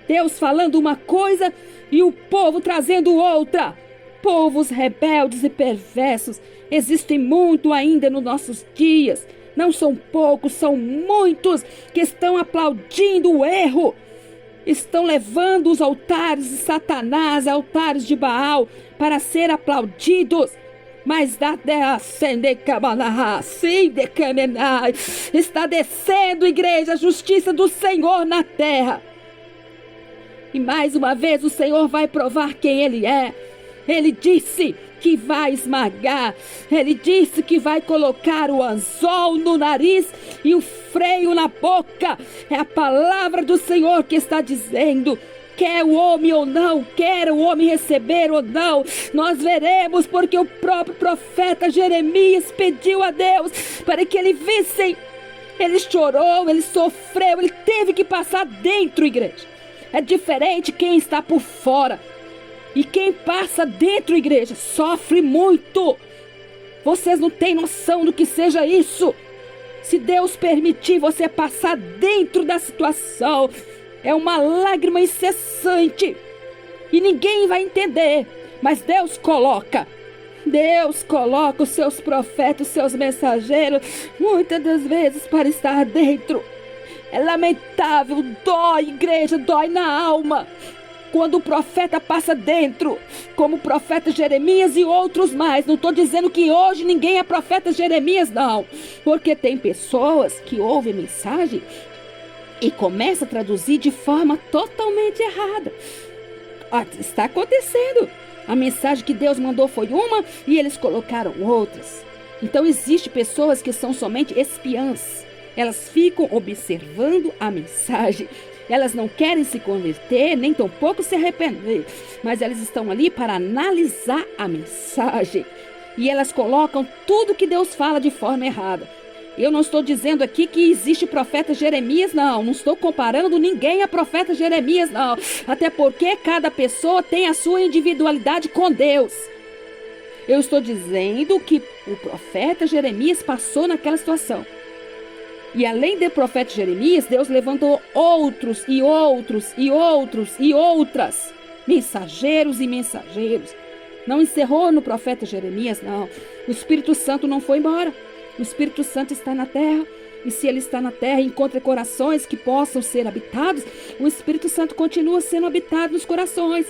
Deus falando uma coisa e o povo trazendo outra. Povos rebeldes e perversos existem muito ainda nos nossos dias. Não são poucos, são muitos que estão aplaudindo o erro. Estão levando os altares de Satanás, altares de Baal, para ser aplaudidos. Mas está descendo, igreja, a justiça do Senhor na terra. E mais uma vez o Senhor vai provar quem Ele é. Ele disse que vai esmagar. Ele disse que vai colocar o anzol no nariz e o freio na boca. É a palavra do Senhor que está dizendo. Quer o homem ou não, quer o homem receber ou não, nós veremos, porque o próprio profeta Jeremias pediu a Deus para que ele visse. Ele chorou, ele sofreu, ele teve que passar dentro, igreja. É diferente quem está por fora. E quem passa dentro, igreja, sofre muito. Vocês não têm noção do que seja isso. Se Deus permitir você passar dentro da situação, é uma lágrima incessante. E ninguém vai entender. Mas Deus coloca os seus profetas, os seus mensageiros, muitas das vezes para estar dentro. É lamentável, dói, igreja, dói na alma. Quando o profeta passa dentro, como o profeta Jeremias e outros mais. Não estou dizendo que hoje ninguém é profeta Jeremias, não. Porque tem pessoas que ouvem a mensagem e começam a traduzir de forma totalmente errada. Está acontecendo. A mensagem que Deus mandou foi uma e eles colocaram outras. Então existem pessoas que são somente espiãs. Elas ficam observando a mensagem. Elas não querem se converter, nem tampouco se arrepender. Mas elas estão ali para analisar a mensagem. E elas colocam tudo que Deus fala de forma errada. Eu não estou dizendo aqui que existe profeta Jeremias, não. Não estou comparando ninguém a profeta Jeremias, não. Até porque cada pessoa tem a sua individualidade com Deus. Eu estou dizendo que o profeta Jeremias passou naquela situação. E além do profeta Jeremias, Deus levantou outros e outros e outros e outras mensageiros e mensageiros. Não encerrou no profeta Jeremias, não. O Espírito Santo não foi embora. O Espírito Santo está na terra. E se ele está na terra e encontra corações que possam ser habitados, o Espírito Santo continua sendo habitado nos corações.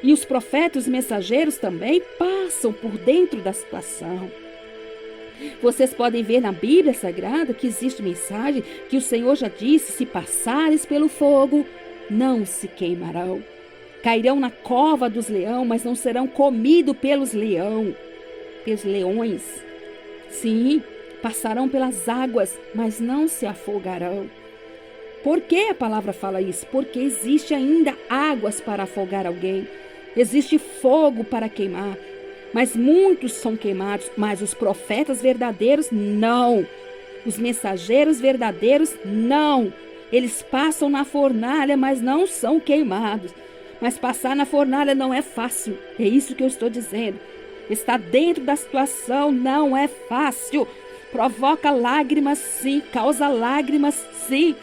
E os profetas, os mensageiros também passam por dentro da situação. Vocês podem ver na Bíblia Sagrada que existe mensagem que o Senhor já disse: se passares pelo fogo, não se queimarão. Cairão na cova dos leões, mas não serão comidos pelos leões. Sim, passarão pelas águas, mas não se afogarão. Por que a palavra fala isso? Porque existe ainda águas para afogar alguém. Existe fogo para queimar. Mas muitos são queimados, mas os profetas verdadeiros não. Os mensageiros verdadeiros não. Eles passam na fornalha, mas não são queimados. Mas passar na fornalha não é fácil. É isso que eu estou dizendo. Estar dentro da situação não é fácil. Provoca lágrimas, sim. Causa lágrimas, sim.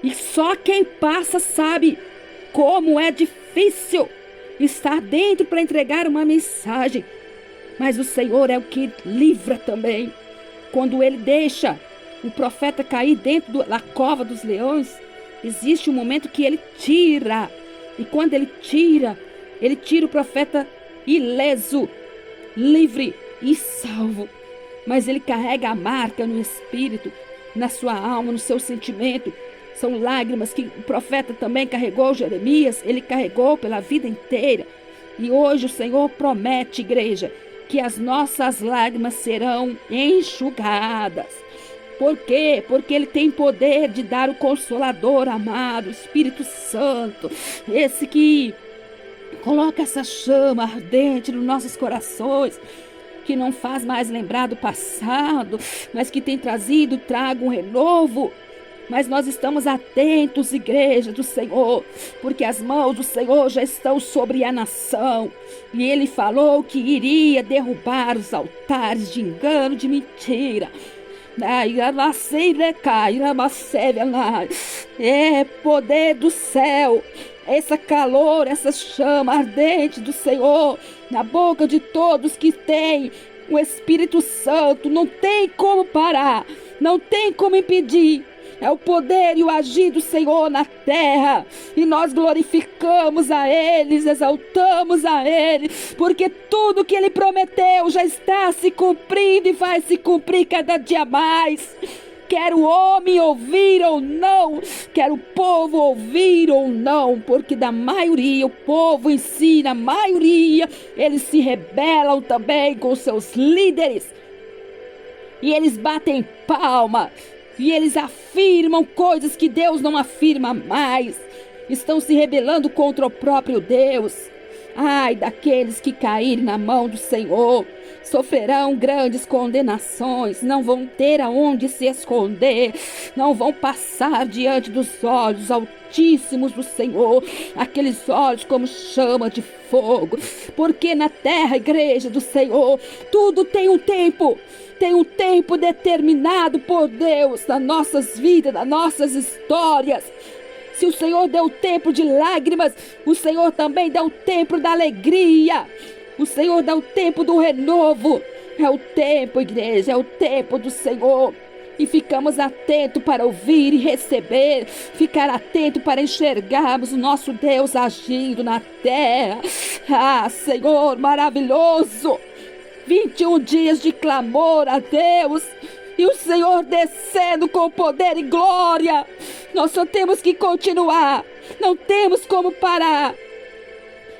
E só quem passa sabe como é difícil estar dentro para entregar uma mensagem. Mas o Senhor é o que livra também. Quando ele deixa o profeta cair dentro da cova dos leões, existe um momento que ele tira. E quando ele tira o profeta ileso, livre e salvo. Mas ele carrega a marca no espírito, na sua alma, no seu sentimento. São lágrimas que o profeta também carregou, Jeremias, ele carregou pela vida inteira. E hoje o Senhor promete, igreja, que as nossas lágrimas serão enxugadas. Por quê? Porque ele tem poder de dar o Consolador amado, o Espírito Santo, esse que coloca essa chama ardente nos nossos corações, que não faz mais lembrar do passado, mas que tem traga um renovo. Mas nós estamos atentos, igreja do Senhor, porque as mãos do Senhor já estão sobre a nação. E ele falou que iria derrubar os altares de engano, de mentira. É poder do céu, esse calor, essa chama ardente do Senhor na boca de todos que têm o Espírito Santo. Não tem como parar, não tem como impedir. É o poder e o agir do Senhor na terra. E nós glorificamos a Ele, exaltamos a Ele, porque tudo que Ele prometeu já está se cumprindo e vai se cumprir cada dia mais. Quer o homem ouvir ou não, quer o povo ouvir ou não, porque da maioria, o povo em si, na maioria, eles se rebelam também com seus líderes. E eles batem palma. E eles afirmam coisas que Deus não afirma mais. Estão se rebelando contra o próprio Deus. Ai daqueles que caírem na mão do Senhor. Sofrerão grandes condenações. Não vão ter aonde se esconder. Não vão passar diante dos olhos altíssimos do Senhor. Aqueles olhos como chama de fogo. Porque na terra, igreja do Senhor, tudo tem um tempo. Tem um tempo determinado por Deus nas nossas vidas, nas nossas histórias. Se o Senhor deu o tempo de lágrimas, o Senhor também dá o tempo da alegria. O Senhor dá o tempo do renovo. É o tempo, igreja, é o tempo do Senhor. E ficamos atentos para ouvir e receber. Ficar atento para enxergarmos o nosso Deus agindo na terra. Ah, Senhor, maravilhoso. 21 dias de clamor a Deus. E o Senhor descendo com poder e glória. Nós só temos que continuar. Não temos como parar.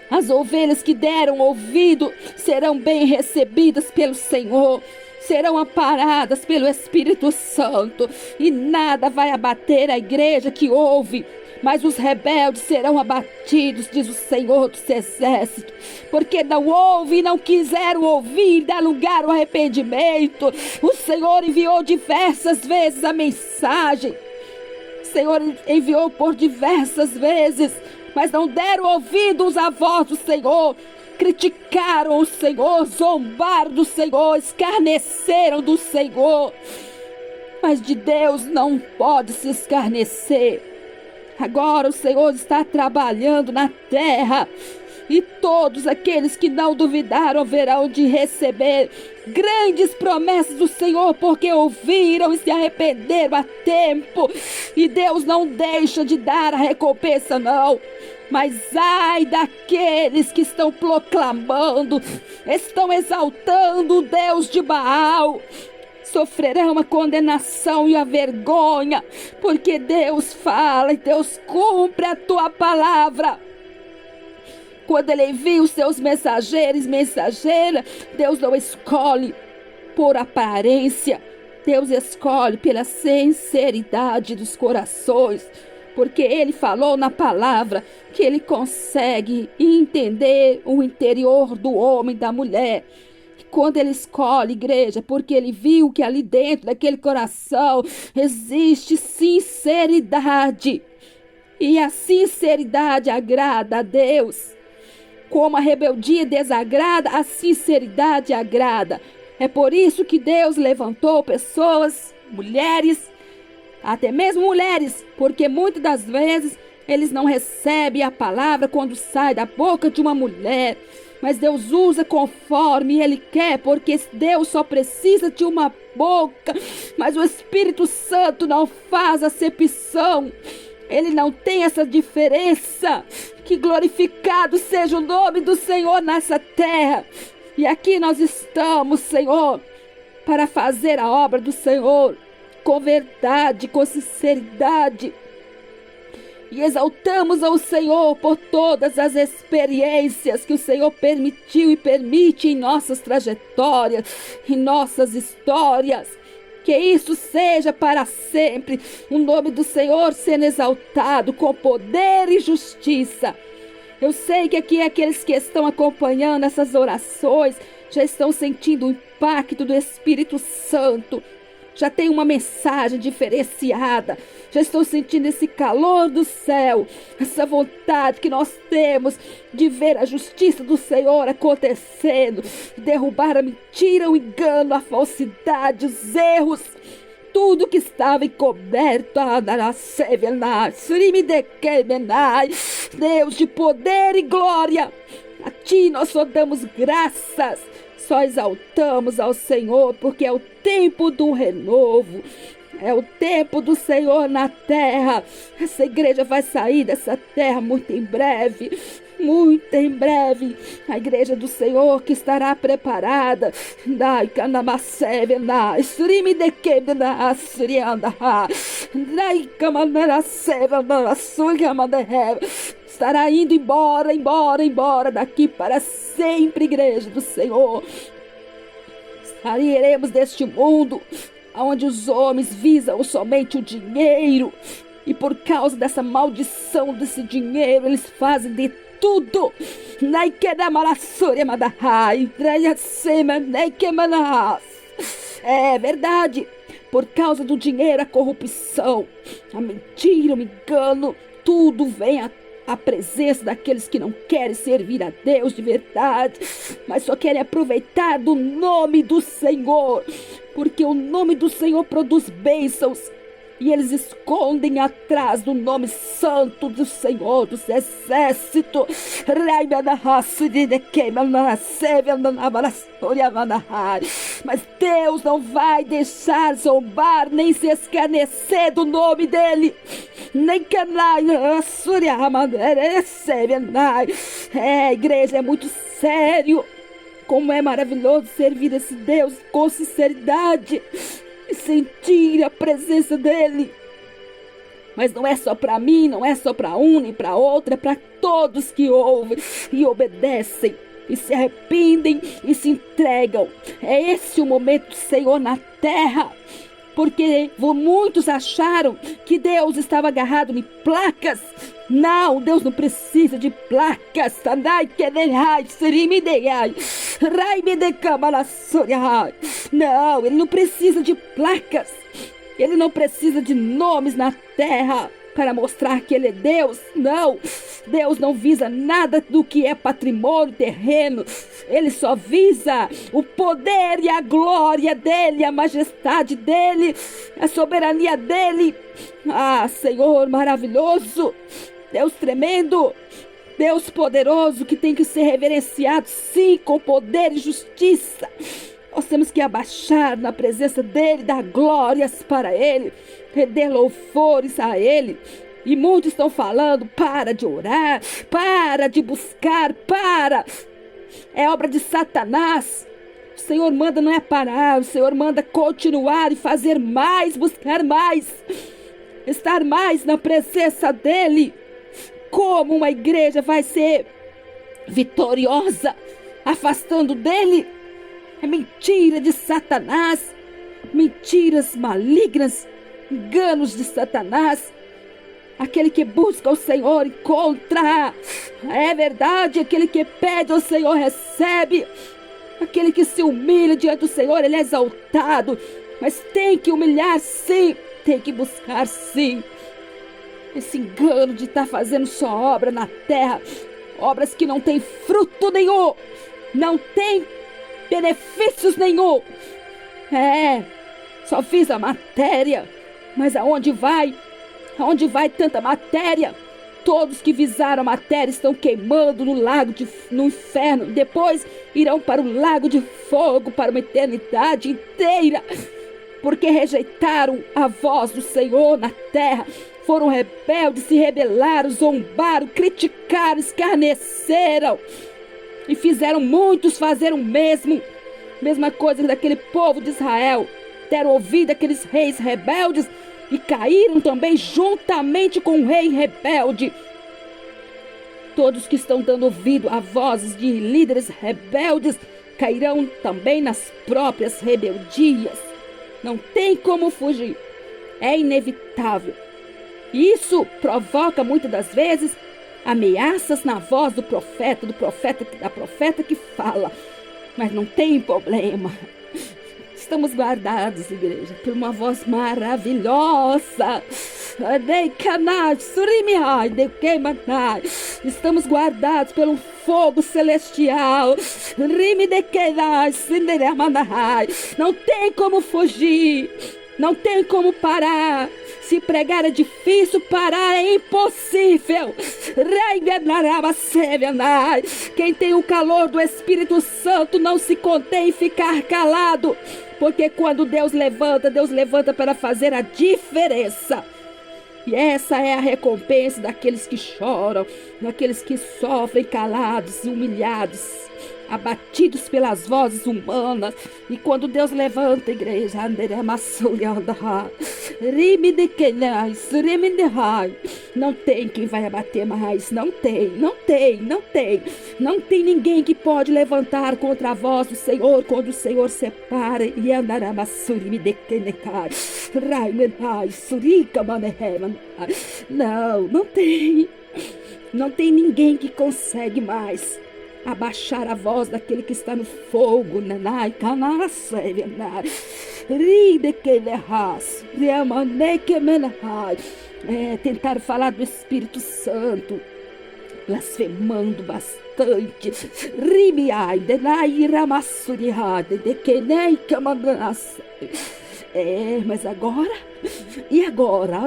As ovelhas que deram ouvido serão bem recebidas pelo Senhor. Serão amparadas pelo Espírito Santo. E nada vai abater a igreja que ouve. mas os rebeldes serão abatidos, diz o Senhor dos Exércitos, porque não ouvem e não quiseram ouvir, dar lugar ao arrependimento. O Senhor enviou diversas vezes a mensagem, o Senhor enviou por diversas vezes, mas não deram ouvidos à voz do Senhor. Criticaram o Senhor, zombaram do Senhor, escarneceram do Senhor. Mas de Deus não pode se escarnecer. Agora o Senhor está trabalhando na terra, e todos aqueles que não duvidaram haverão de receber grandes promessas do Senhor, porque ouviram e se arrependeram a tempo. E Deus não deixa de dar a recompensa, não. Mas ai daqueles que estão proclamando, estão exaltando o Deus de Baal, sofrerão a condenação e a vergonha, porque Deus fala e Deus cumpre a tua palavra. Quando Ele envia os seus mensageiros e mensageiras, Deus não escolhe por aparência, Deus escolhe pela sinceridade dos corações, porque Ele falou na palavra que Ele consegue entender o interior do homem e da mulher. E quando Ele escolhe, igreja, porque Ele viu que ali dentro daquele coração existe sinceridade, e a sinceridade agrada a Deus. Como a rebeldia desagrada, a sinceridade agrada. É por isso que Deus levantou pessoas, mulheres, até mesmo mulheres, porque muitas das vezes eles não recebem a palavra quando sai da boca de uma mulher, mas Deus usa conforme Ele quer, porque Deus só precisa de uma boca, mas o Espírito Santo não faz acepção. Ele não tem essa diferença. Que glorificado seja o nome do Senhor nessa terra. E aqui nós estamos, Senhor, para fazer a obra do Senhor com verdade, com sinceridade. E exaltamos ao Senhor por todas as experiências que o Senhor permitiu e permite em nossas trajetórias, em nossas histórias. Que isso seja para sempre, o nome do Senhor sendo exaltado com poder e justiça. Eu sei que aqui aqueles que estão acompanhando essas orações já estão sentindo o impacto do Espírito Santo. Já tem uma mensagem diferenciada, já estou sentindo esse calor do céu, essa vontade que nós temos de ver a justiça do Senhor acontecendo, derrubar a mentira, o engano, a falsidade, os erros, tudo que estava encoberto. Deus de poder e glória, a Ti nós só damos graças. Só exaltamos ao Senhor, porque é o tempo do renovo, é o tempo do Senhor na terra. Essa igreja vai sair dessa terra muito em breve, muito em breve. A igreja do Senhor que estará preparada. Estará indo embora, embora, embora daqui para sempre, igreja do Senhor. Sairemos deste mundo onde os homens visam somente o dinheiro, e por causa dessa maldição desse dinheiro, eles fazem de tudo. É verdade, por causa do dinheiro, a corrupção, a mentira, o engano, tudo vem a presença daqueles que não querem servir a Deus de verdade, mas só querem aproveitar do nome do Senhor, porque o nome do Senhor produz bênçãos, e eles escondem atrás do nome santo do Senhor dos Exércitos. Mas Deus não vai deixar zombar nem se escarnecer do nome dele. Igreja, é muito sério. Como é maravilhoso servir esse Deus com sinceridade e sentir a presença dele. Mas não é só para mim, não é só para um nem para outra, é para todos que ouvem e obedecem e se arrependem e se entregam. É esse o momento do Senhor na terra. porque muitos acharam que Deus estava agarrado em placas. Não, Deus não precisa de placas. Não, Ele não precisa de placas. Ele não precisa de nomes na terra para mostrar que Ele é Deus. Não, Deus não visa nada do que é patrimônio terreno. Ele só visa o poder e a glória dEle, a majestade dEle, a soberania dEle. Ah, Senhor maravilhoso, Deus tremendo, Deus poderoso, que tem que ser reverenciado, sim, com poder e justiça. Nós temos que abaixar na presença dEle, dar glórias para Ele, render louvores a Ele. E muitos estão falando: para de orar, para de buscar, para. É obra de Satanás. O Senhor manda não é parar, o Senhor manda continuar e fazer mais, buscar mais, estar mais na presença dEle. Como uma igreja vai ser vitoriosa afastando dEle? É mentira de Satanás, mentiras malignas, enganos de Satanás. Aquele que busca o Senhor encontra. É verdade, aquele que pede ao Senhor recebe. Aquele que se humilha diante do Senhor, ele é exaltado. Mas tem que humilhar sim, tem que buscar sim. Esse engano de estar fazendo só obra na terra, obras que não têm fruto nenhum, não tem benefícios nenhum. Só visa matéria. Mas aonde vai? Aonde vai tanta matéria? Todos que visaram a matéria estão queimando no inferno. Depois irão para o lago de fogo para uma eternidade inteira. Porque rejeitaram a voz do Senhor na terra. Foram rebeldes, se rebelaram, zombaram, criticaram, escarneceram. E fizeram muitos fazer o mesmo. Mesma coisa daquele povo de Israel. Deram ouvido àqueles reis rebeldes e caíram também juntamente com o rei rebelde. Todos que estão dando ouvido a vozes de líderes rebeldes cairão também nas próprias rebeldias. Não tem como fugir. É inevitável. Isso provoca muitas das vezes ameaças na voz da profeta que fala. Mas não tem problema. Estamos guardados, igreja, por uma voz maravilhosa. Estamos guardados pelo fogo celestial. Não tem como fugir. Não tem como parar. Se pregar é difícil, parar é impossível. Quem tem o calor do Espírito Santo não se contém em ficar calado. Porque quando Deus levanta para fazer a diferença. E essa é a recompensa daqueles que choram, daqueles que sofrem calados e humilhados, abatidos pelas vozes humanas. E quando Deus levanta a igreja, não tem quem vai abater mais. Não tem ninguém que pode levantar contra a voz do Senhor quando o Senhor separa. E não tem ninguém que consegue mais abaixar a voz daquele que está no fogo. Tentar falar do Espírito Santo, blasfemando bastante. Mas agora, e agora?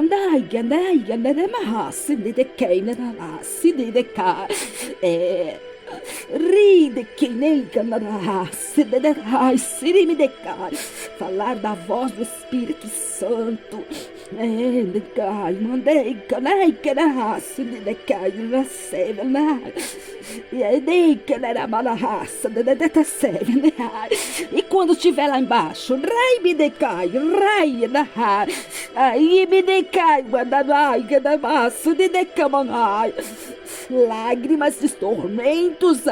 Falar da voz do Espírito Santo. E quando estiver lá embaixo, lágrimas de tormentos,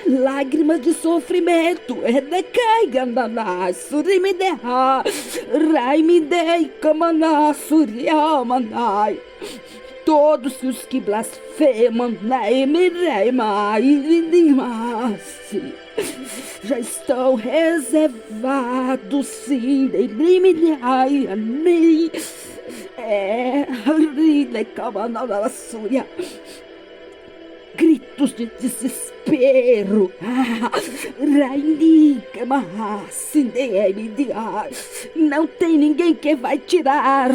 lágrimas de sofrimento, todos os que blasfemam, já estão reservados, sim, gritos de desespero, não tem ninguém que vai tirar,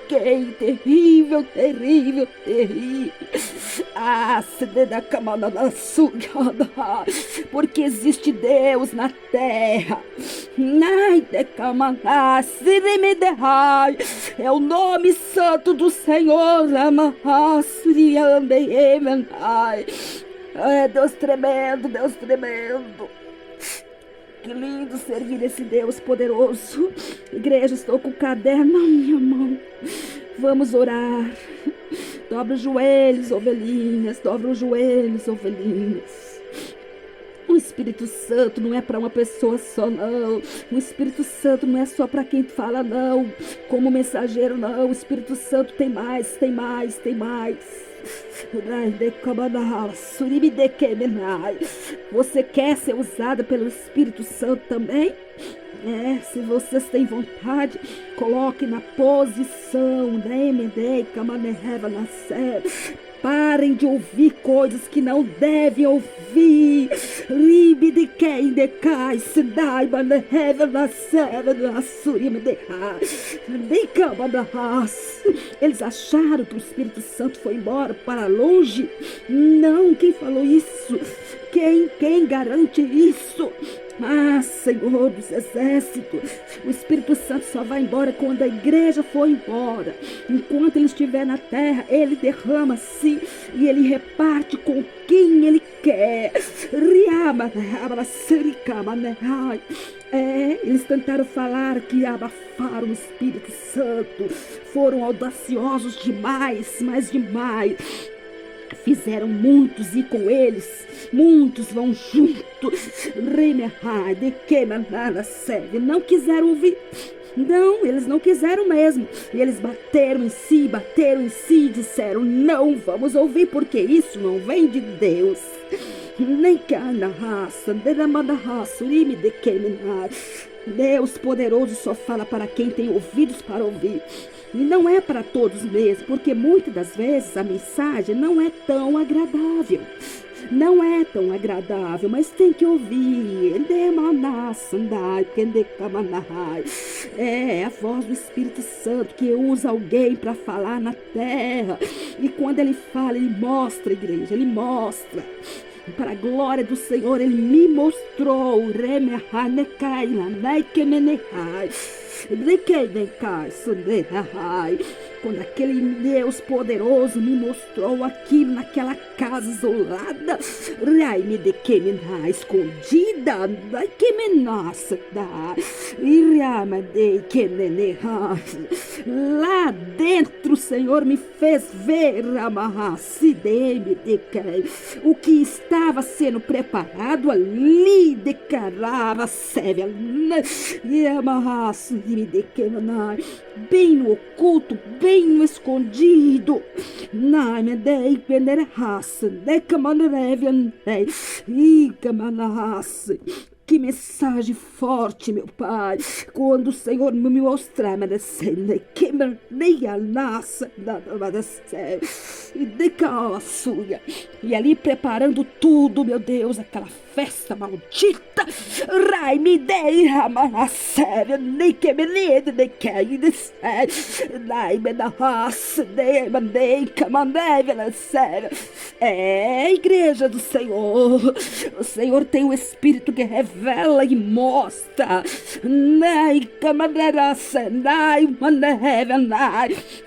terrível, terrível, terrível. Porque existe Deus na terra. É o nome santo do Senhor. É Deus tremendo, Deus tremendo. Que lindo servir esse Deus poderoso. Igreja, estou com o caderno na minha mão. Vamos orar. Dobra os joelhos, ovelhinhas. Dobra os joelhos, ovelhinhas. O Espírito Santo não é para uma pessoa só, não. O Espírito Santo não é só para quem fala, não. Como mensageiro, não. O Espírito Santo tem mais, tem mais, tem mais. Você quer ser usado pelo Espírito Santo também? Se vocês têm vontade, coloque na posição. Parem de ouvir coisas que não devem ouvir. Eles acharam que o Espírito Santo foi embora para longe? Não, quem falou isso? Quem garante isso? Senhor dos exércitos, o Espírito Santo só vai embora quando a igreja for embora. Enquanto ele estiver na terra, ele derrama sim e ele reparte com quem ele quer. Eles tentaram falar que abafaram o Espírito Santo, foram audaciosos demais, mas demais. Fizeram muitos ir com eles, muitos vão juntos. Não quiseram ouvir. Não, eles não quiseram mesmo. E eles bateram em si e disseram: não vamos ouvir, porque isso não vem de Deus. Deus poderoso só fala para quem tem ouvidos para ouvir. E não é para todos mesmo, porque muitas das vezes a mensagem não é tão agradável. Não é tão agradável, mas tem que ouvir. É a voz do Espírito Santo que usa alguém para falar na terra. E quando ele fala, ele mostra, igreja, ele mostra. Para a glória do Senhor, ele me mostrou. Quando aquele Deus poderoso me mostrou aquilo naquela casa isolada, escondida, lá dentro o Senhor me fez ver o que estava sendo preparado ali, bem no oculto, bem no escondido. Que mensagem forte, meu Pai, quando o Senhor me mostrar, e ali preparando tudo, meu Deus, aquela festa maldita, igreja do Senhor, o Senhor tem um Espírito que revela revela e mostra.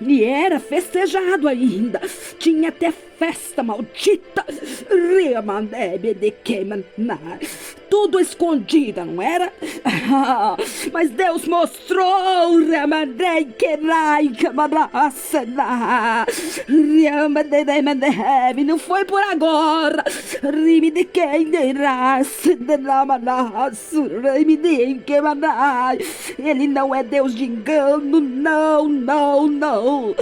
E era festejado ainda. Tinha até festa maldita. Tudo escondida, não era? Mas Deus mostrou. Não foi por agora. Ele não é Deus de engano. Não, não, não.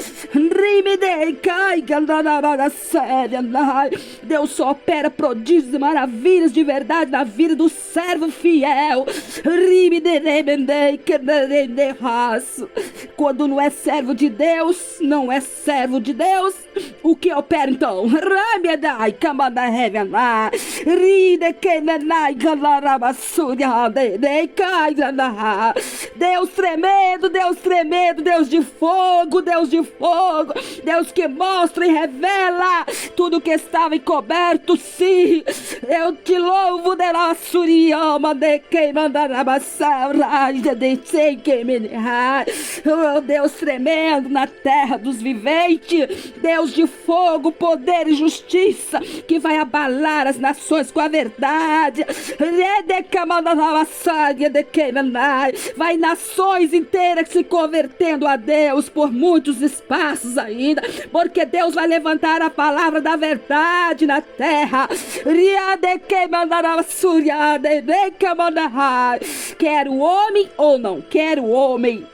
Deus só opera prodígios e maravilhas de verdade na vida do servo fiel. Quando não é servo de Deus, não é servo de Deus, o que opera então? Deus tremendo, Deus tremendo, Deus de fogo, Deus de fogo, Deus que mostra e revela tudo que estava encoberto. Sim, eu te louvo, oh, Deus tremendo na terra dos viventes, Deus de fogo, poder e justiça, que vai abalar as nações com a verdade. Vai nações inteiras se convertendo a Deus por muitos espaços ainda, porque Deus vai levantar a palavra da verdade na terra. Quero homem ou não quero homem,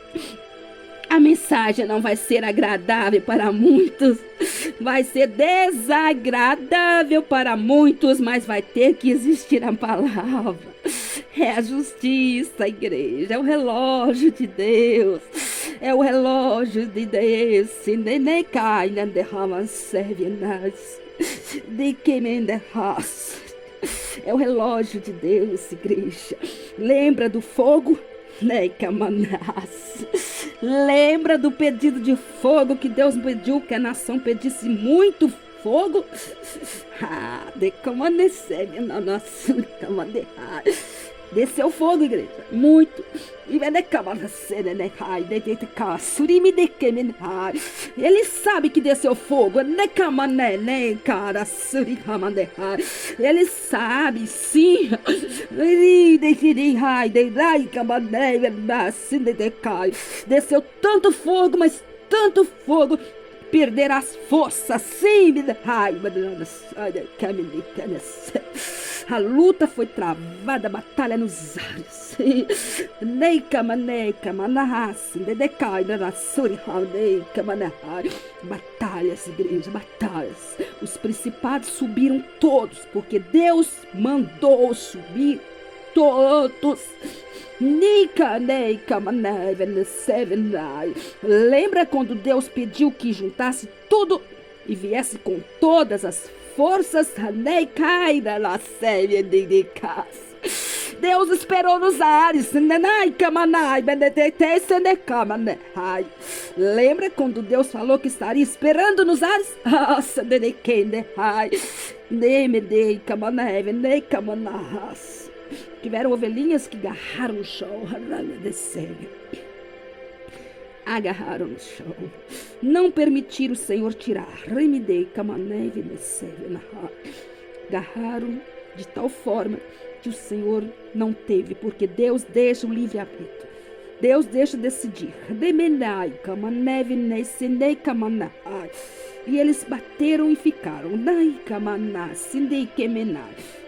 a mensagem não vai ser agradável para muitos, vai ser desagradável para muitos, mas vai ter que existir a palavra. É a justiça, igreja, é o relógio de Deus, é o relógio de Deus. É o relógio de Deus, igreja. Lembra do fogo? Lembra do pedido de fogo que Deus pediu que a nação pedisse muito fogo? Desceu fogo, igreja, muito. Ele sabe que desceu fogo. Ele sabe, sim. Desceu tanto fogo, mas tanto fogo, perder as forças. Sim. A luta foi travada, a batalha nos ares. Batalhas, igreja, batalhas. Os principados subiram todos, porque Deus mandou subir todos. Lembra quando Deus pediu que juntasse tudo e viesse com todas as forças? Deus esperou nos ares. Lembra quando Deus falou que estaria esperando nos ares? Tiveram ovelhinhas que agarraram no chão. Agarraram no chão. Não permitiram o Senhor tirar. Agarraram de tal forma que o Senhor não teve, porque Deus deixa o livre-arbítrio. Deus deixa decidir. E eles bateram e ficaram.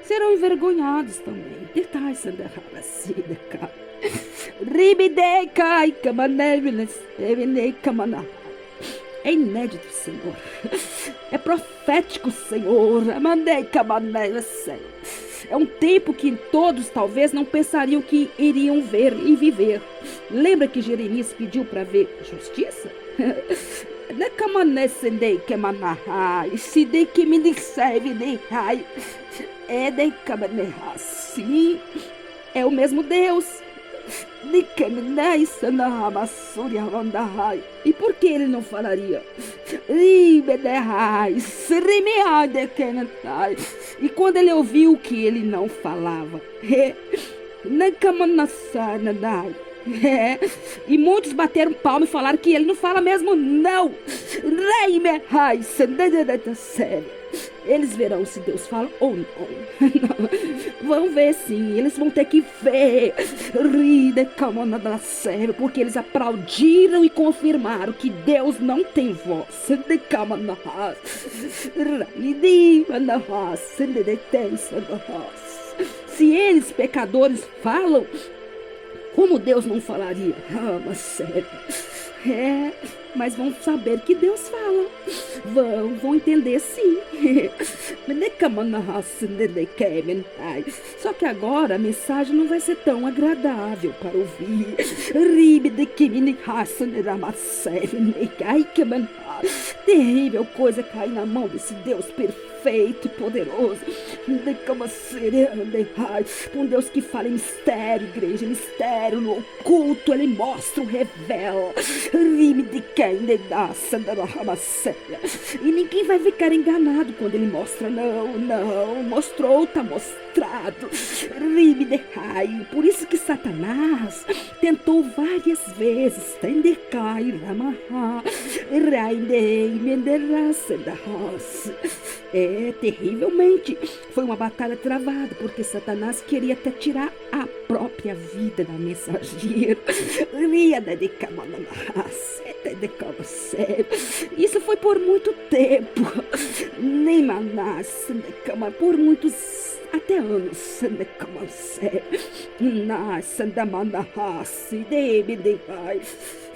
Serão envergonhados também. É inédito, Senhor. É profético, Senhor. É um tempo que todos talvez não pensariam que iriam ver e viver. Lembra que Jeremias pediu para ver justiça? Sim, é o mesmo Deus. E por que ele não falaria? E quando ele ouviu que ele não falava, É, e muitos bateram palma e falaram que ele não fala mesmo não. Eles verão se Deus fala ou não. Vão ver sim, eles vão ter que ver. Porque eles aplaudiram e confirmaram que Deus não tem voz. Se eles, pecadores, falam, como Deus não falaria? Ah, mas sério. Mas vão saber que Deus fala. Vão entender sim. Só que agora a mensagem não vai ser tão agradável para ouvir. Terrível coisa cair na mão desse Deus perfeito e poderoso. Um Deus que fala em mistério, igreja, mistério, no oculto, ele mostra, revela. E ninguém vai ficar enganado quando ele mostra. Não, mostrou, tá mostrado. Por isso que Satanás tentou várias vezes. Terrivelmente. Foi uma batalha travada, porque Satanás queria até tirar a própria vida da mensageira. Isso foi por muito tempo. Nem manás, por muitos até anos.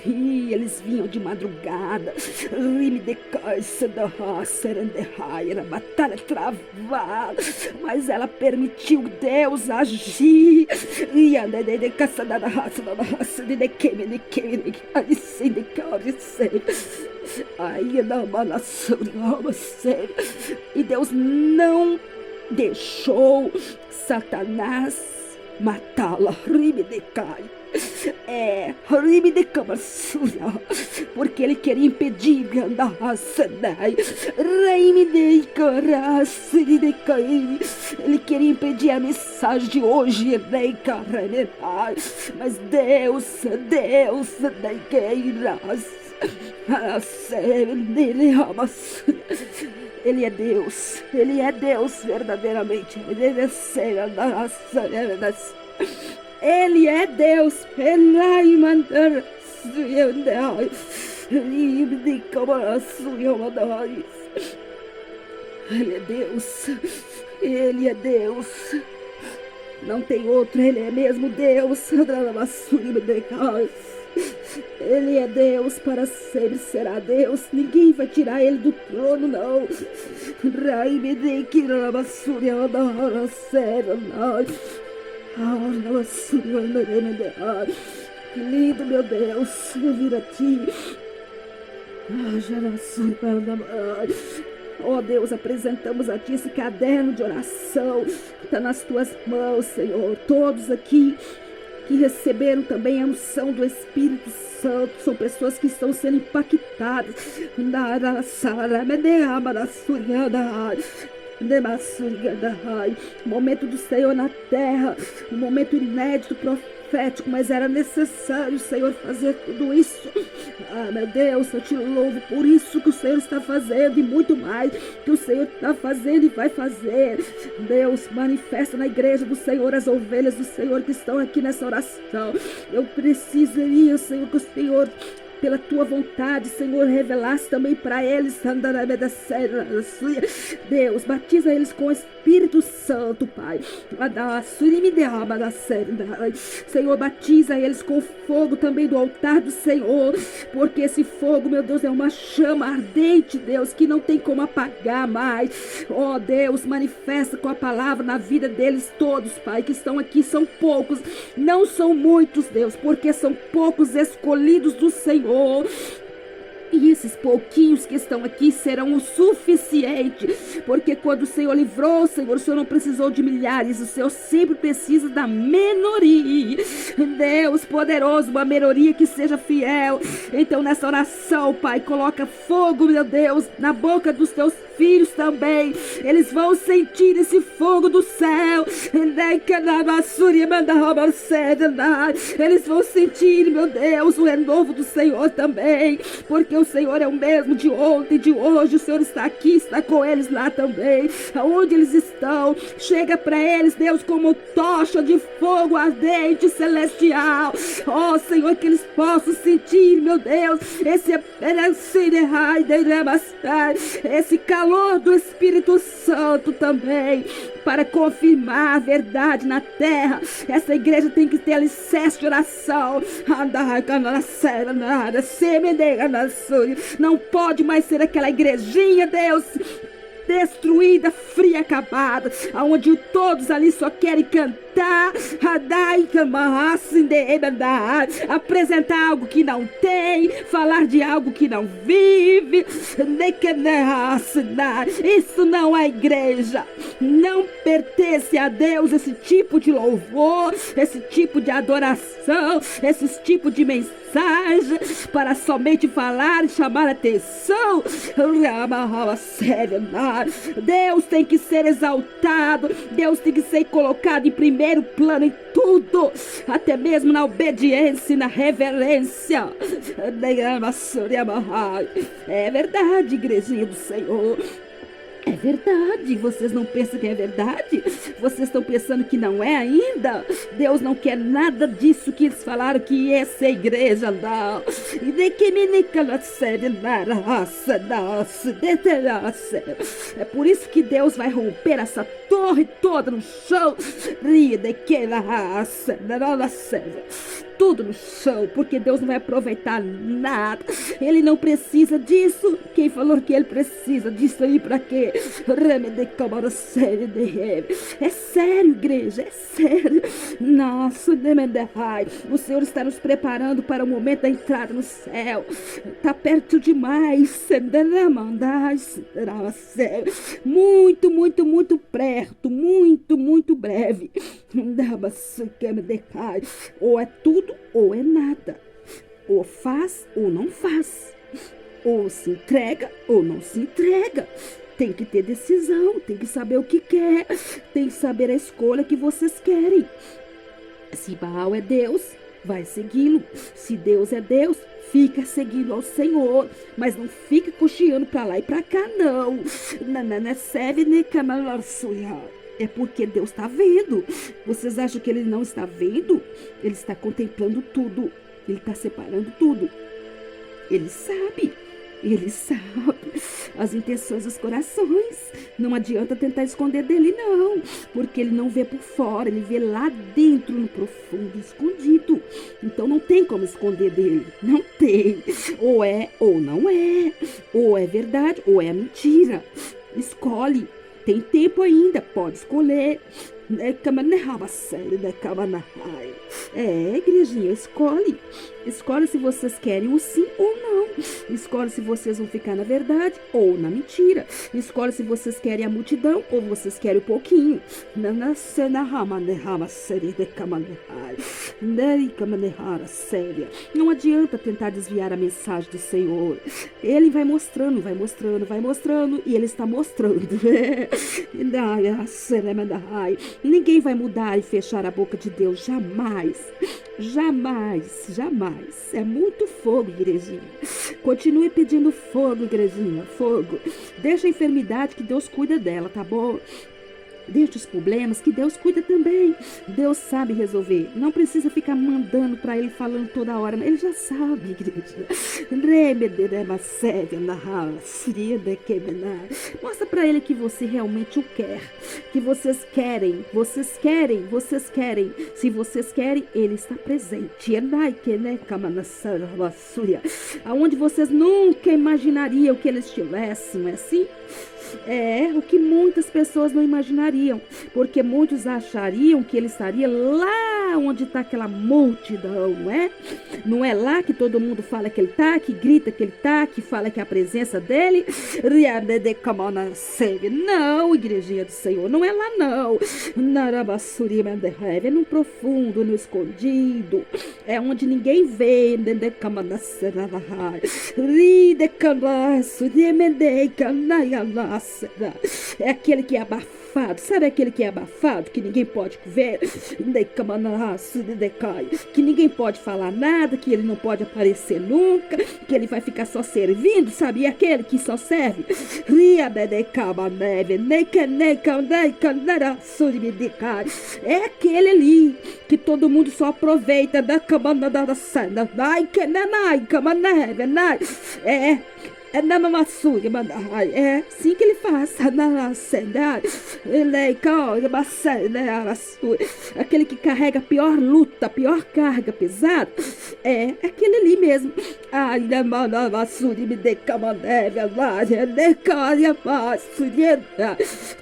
E eles vinham de madrugada. Era batalha travada, mas ela permitiu Deus agir. E Deus não deixou Satanás matá-la. Porque ele queria impedir. Ele queria impedir a mensagem de hoje. Mas Deus Ele é Deus verdadeiramente. Ele é Deus. Ele é Deus. Não tem outro, ele é mesmo Deus. Ele é Deus, para sempre será Deus. Ninguém vai tirar ele do trono, não. Que lindo, meu Deus, vir a ti. Oh Deus, apresentamos a ti esse caderno de oração. Está nas tuas mãos, Senhor. Todos aqui que receberam também a unção do Espírito Santo são pessoas que estão sendo impactadas. O momento do Senhor na terra, um momento inédito, profético, mas era necessário, Senhor, fazer tudo isso. Ah, meu Deus, eu te louvo por isso que o Senhor está fazendo e muito mais que o Senhor está fazendo e vai fazer. Deus, manifesta na igreja do Senhor as ovelhas do Senhor que estão aqui nessa oração. Eu precisaria, Senhor, que o Senhor, pela tua vontade, Senhor, revelasse também para eles. Deus, batiza eles com o Espírito Santo, Pai. Senhor, batiza eles com o fogo também do altar do Senhor, porque esse fogo, meu Deus, é uma chama ardente, Deus, que não tem como apagar mais. Oh Deus, manifesta com a palavra na vida deles todos, Pai, que estão aqui. São poucos, não são muitos, Deus, porque são poucos escolhidos do Senhor. E esses pouquinhos que estão aqui serão o suficiente, porque quando o Senhor livrou, Senhor, o Senhor não precisou de milhares, o Senhor sempre precisa da minoria. Deus poderoso, uma minoria que seja fiel. Então nessa oração, Pai, coloca fogo, meu Deus, na boca dos teus filhos também. Eles vão sentir esse fogo do céu. Eles vão sentir, meu Deus, o renovo do Senhor também, porque o Senhor é o mesmo de ontem, de hoje. O Senhor está aqui, está com eles lá também, aonde eles estão. Chega para eles, Deus, como tocha de fogo ardente celestial. Ó Senhor, que eles possam sentir, meu Deus, esse calor do Espírito Santo também, para confirmar a verdade na terra. Essa igreja tem que ter alicerce de oração. Não pode mais ser aquela igrejinha, Deus, destruída, fria, acabada, aonde todos ali só querem cantar, apresentar algo que não tem, falar de algo que não vive. Isso não é igreja, não pertence a Deus esse tipo de louvor, esse tipo de adoração, esse tipo de mensagem para somente falar e chamar atenção. Deus tem que ser exaltado, Deus tem que ser colocado em primeiro plano em tudo, até mesmo na obediência e na reverência. É verdade, igrejinha do Senhor. É verdade, vocês não pensam que é verdade? Vocês estão pensando que não é ainda? Deus não quer nada disso que eles falaram que essa igreja não. É por isso que Deus vai romper essa torre toda no chão. Tudo no chão, porque Deus não vai aproveitar nada. Ele não precisa disso. Quem falou que ele precisa disso aí pra quê? É sério, igreja, é sério. Nossa, o Senhor está nos preparando para o momento da entrada no céu. Está perto demais. Muito, muito, muito perto. Muito, muito breve. Ou é tudo ou é nada. Ou faz ou não faz. Ou se entrega ou não se entrega. Tem que ter decisão, tem que saber o que quer, tem que saber a escolha que vocês querem. Se Baal é Deus, vai segui-lo. Se Deus é Deus, fica seguindo ao Senhor, mas não fica cocheando para lá e para cá, não. É porque Deus está vendo. Vocês acham que Ele não está vendo? Ele está contemplando tudo. Ele está separando tudo. Ele sabe. Ele sabe as intenções dos corações. Não adianta tentar esconder dele, não. Porque ele não vê por fora, ele vê lá dentro, no profundo, escondido. Então não tem como esconder dele. Não tem. Ou é ou não é. Ou é verdade ou é mentira. Escolhe. Tem tempo ainda, pode escolher. É, igrejinha, escolhe. Escolhe se vocês querem o sim ou não. Escolhe se vocês vão ficar na verdade ou na mentira. Escolhe se vocês querem a multidão ou vocês querem o pouquinho. Não adianta tentar desviar a mensagem do Senhor. Ele vai mostrando, vai mostrando, vai mostrando, e Ele está mostrando. Ninguém vai mudar e fechar a boca de Deus, jamais. Jamais, jamais. É muito fogo, igrejinha. Continue pedindo fogo, igrejinha, fogo. Deixa a enfermidade que Deus cuida dela, tá bom? Deixa os problemas que Deus cuida também. Deus sabe resolver. Não precisa ficar mandando para Ele, falando toda hora. Ele já sabe, igreja. Mostra para Ele que você realmente o quer. Que vocês querem. Vocês querem. Vocês querem. Se vocês querem, Ele está presente. Aonde vocês nunca imaginariam que Ele estivesse, não é assim? É o que muitas pessoas não imaginariam, porque muitos achariam que Ele estaria lá lá onde está aquela multidão, não é? Não é lá que todo mundo fala que ele está, que grita que ele está, que fala que é a presença dele. Não, igrejinha do Senhor, não é lá não. É no profundo, no escondido. É onde ninguém vê. É aquele que é abafado. Sabe aquele que é abafado, que ninguém pode ver? Que ninguém pode falar nada, que ele não pode aparecer nunca, que ele vai ficar só servindo, sabe? E aquele que só serve. É aquele ali que todo mundo só aproveita da camada da cena. É assim que ele faz. Aquele que carrega a pior luta, a pior carga pesada. É aquele ali mesmo.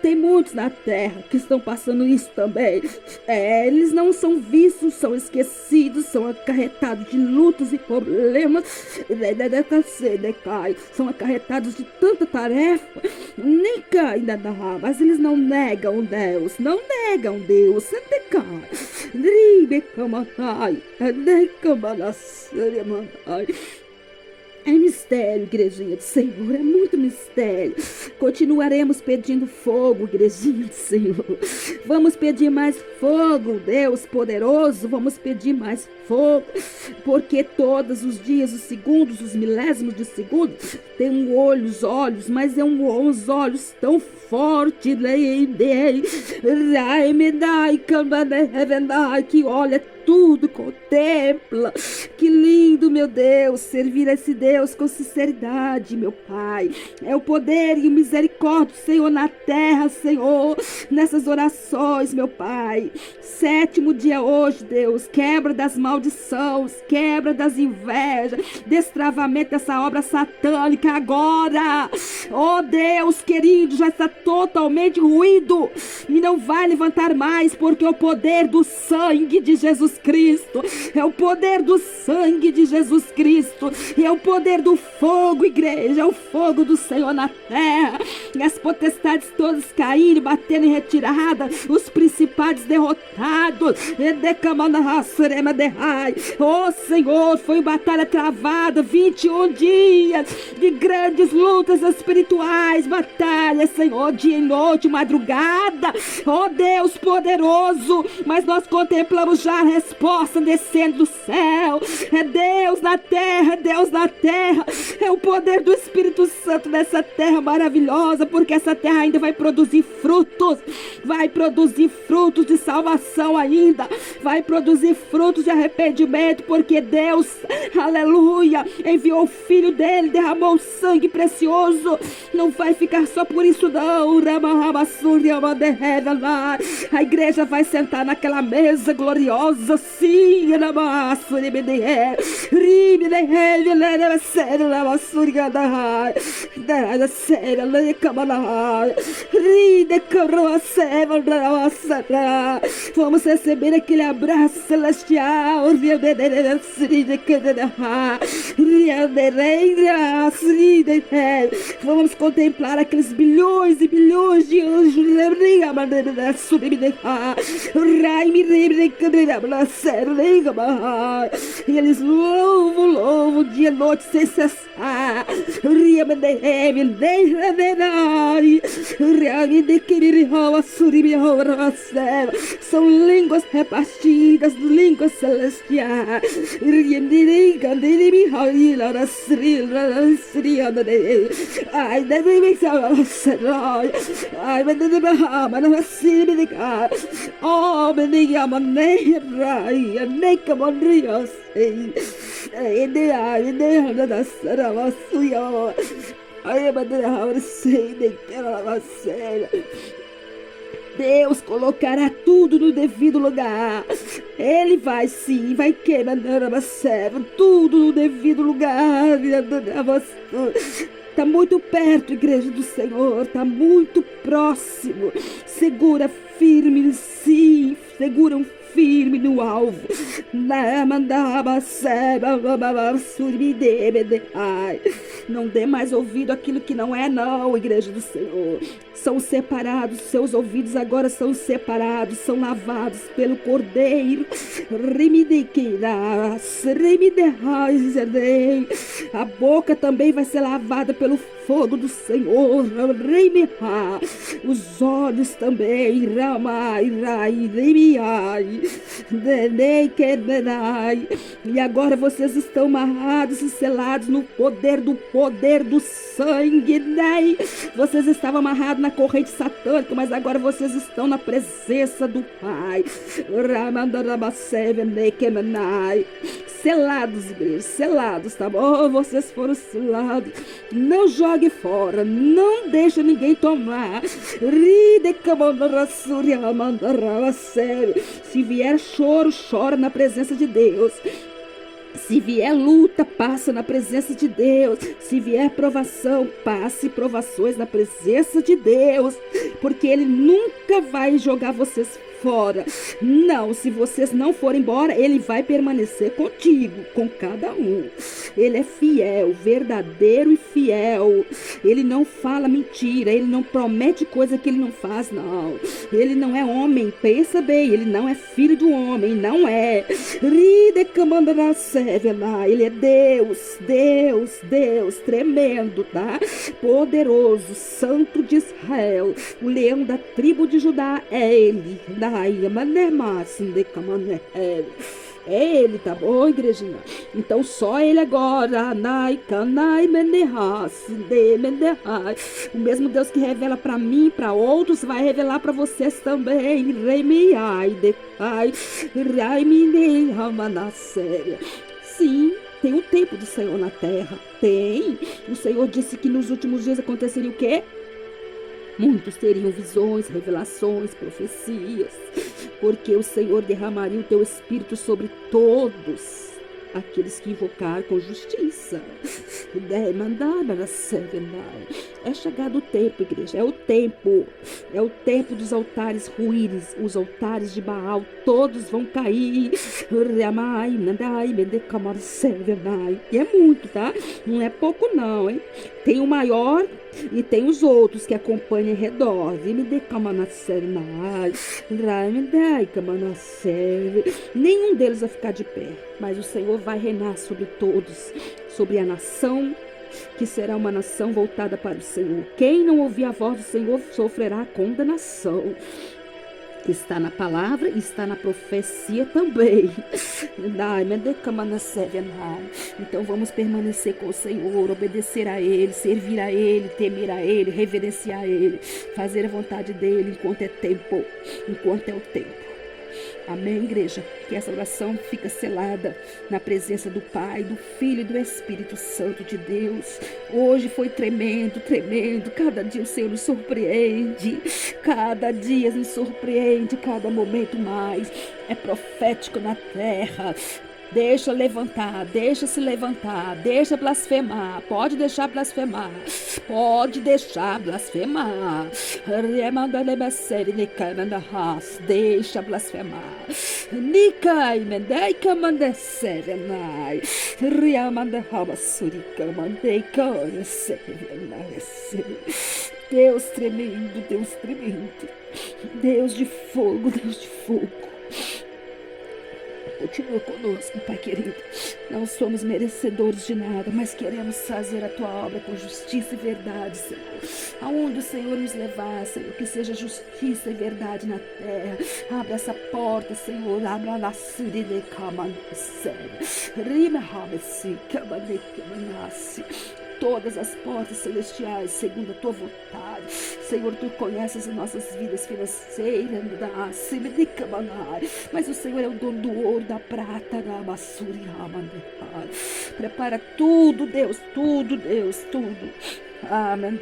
Tem muitos na terra que estão passando isso também. Eles não são vistos, são esquecidos, são acarretados de lutas e problemas. São acarretados de tanta tarefa, nem cá ainda dá, mas eles não negam Deus, não negam Deus. É mistério, igrejinha do Senhor, é muito mistério. Continuaremos pedindo fogo, igrejinha do Senhor. Vamos pedir mais fogo, Deus poderoso, vamos pedir mais fogo, porque todos os dias, os segundos, os milésimos de segundo, tem os olhos, mas uns olhos tão fortes, que olha tudo, contempla. Que lindo, meu Deus, servir a esse Deus com sinceridade, meu Pai. É o poder e a misericórdia, Senhor, na terra, Senhor, nessas orações, meu Pai. 7º dia hoje, Deus, quebra das maldições, quebra das invejas, destravamento dessa obra satânica agora. Oh Deus querido, já está totalmente ruído e não vai levantar mais, porque o poder do sangue de Jesus Cristo, é o poder do sangue de Jesus Cristo, é o poder do fogo, igreja, é o fogo do Senhor na terra, e as potestades todas caírem, batendo em retirada, os principados derrotados. Oh Senhor, foi batalha travada, 21 dias de grandes lutas espirituais, batalha, Senhor, dia e noite, madrugada. Oh Deus poderoso, mas nós contemplamos já a resposta descendo do céu. É Deus na terra, é Deus na terra, é o poder do Espírito Santo nessa terra maravilhosa, porque essa terra ainda vai produzir frutos de salvação ainda, vai produzir frutos de arrependimento, porque Deus, aleluia, enviou o Filho dele, derramou o sangue precioso. Não vai ficar só por isso não. A igreja vai sentar naquela mesa gloriosa, sim. Vamos receber aquele abraço celestial. Vamos contemplar aqueles bilhões e bilhões de anjos. E eles louvam dia e noite sem cessar. São línguas repartidas, línguas celestiais. Deus colocará tudo no devido lugar. Ele vai sim, vai queimar tudo no devido lugar. Está muito perto, igreja do Senhor, está muito próximo. Segura firme, sim, seguram firme no alvo. Não dê mais ouvido àquilo que não é, não, igreja do Senhor. São separados, seus ouvidos agora são separados, são lavados pelo Cordeiro. A boca também vai ser lavada pelo fogo do Senhor. Os olhos também. E agora vocês estão amarrados e selados no poder do sangue. Vocês estavam amarrados na corrente satânica, mas agora vocês estão na presença do Pai. Selados, igreja, selados, tá bom? Vocês foram selados. Não jogue fora, não deixa ninguém tomar. Se vier choro, chora na presença de Deus. Se vier luta, passa na presença de Deus. Se vier provação, passe provações na presença de Deus. Porque Ele nunca vai jogar vocês fora. Não, se vocês não forem embora, Ele vai permanecer contigo, com cada um. Ele é fiel, verdadeiro e fiel. Ele não fala mentira, Ele não promete coisa que Ele não faz, não. Ele não é homem, pensa bem, Ele não é filho do homem, não é. Ele é Deus, Deus, Deus, tremendo, tá? Poderoso, Santo de Israel, o leão da tribo de Judá é Ele. É Ele, tá bom, igrejinha? Então só Ele agora. O mesmo Deus que revela para mim, para outros, vai revelar para vocês também. Sim, tem o tempo do Senhor na terra. Tem. O Senhor disse que nos últimos dias aconteceria o quê? Muitos teriam visões, revelações, profecias, porque o Senhor derramaria o teu espírito sobre todos aqueles que invocar com justiça. É chegado o tempo, igreja, é o tempo dos altares ruírem, os altares de Baal, todos vão cair. E é muito, tá? Não é pouco não, hein? Tem o maior e tem os outros que acompanham em redor. Nenhum deles vai ficar de pé, mas o Senhor vai reinar sobre todos, sobre a nação, que será uma nação voltada para o Senhor. Quem não ouvir a voz do Senhor sofrerá condenação. Está na palavra e está na profecia também. Então vamos permanecer com o Senhor, obedecer a Ele, servir a Ele, temer a Ele, reverenciar a Ele, fazer a vontade dEle enquanto é tempo, enquanto é o tempo. Amém, igreja? Que essa oração fica selada na presença do Pai, do Filho e do Espírito Santo de Deus. Hoje foi tremendo, tremendo. Cada dia o Senhor nos surpreende. Cada dia nos surpreende, cada momento mais. É profético na terra. Deixa levantar, deixa se levantar, deixa blasfemar, pode deixar blasfemar, pode deixar blasfemar, deixa blasfemar. Deus tremendo, Deus tremendo, Deus de fogo, Deus de fogo. Continua conosco, Pai querido. Não somos merecedores de nada, mas queremos fazer a Tua obra com justiça e verdade, Senhor. Aonde o Senhor nos levar, Senhor, que seja justiça e verdade na terra. Abra essa porta, Senhor. Abra a todas as portas celestiais, segundo a Tua vontade. Senhor, Tu conheces as nossas vidas financeiras, mas o Senhor é o dono do ouro, da prata, da basura. Prepara tudo, Deus, tudo, Deus, tudo. Amém.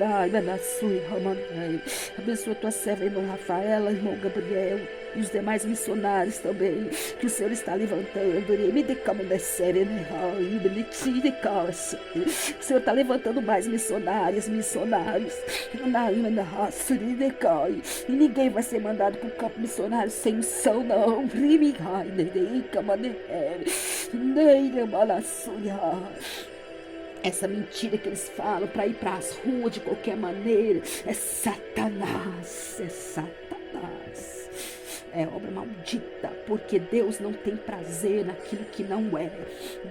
Abençoa tua serva, irmão Rafaela, irmão Gabriel e os demais missionários também que o Senhor está levantando. O Senhor está levantando mais missionários. E ninguém vai ser mandado para o campo missionário sem missão, não. Essa mentira que eles falam para ir para as ruas de qualquer maneira é Satanás, é obra maldita, porque Deus não tem prazer naquilo que não é.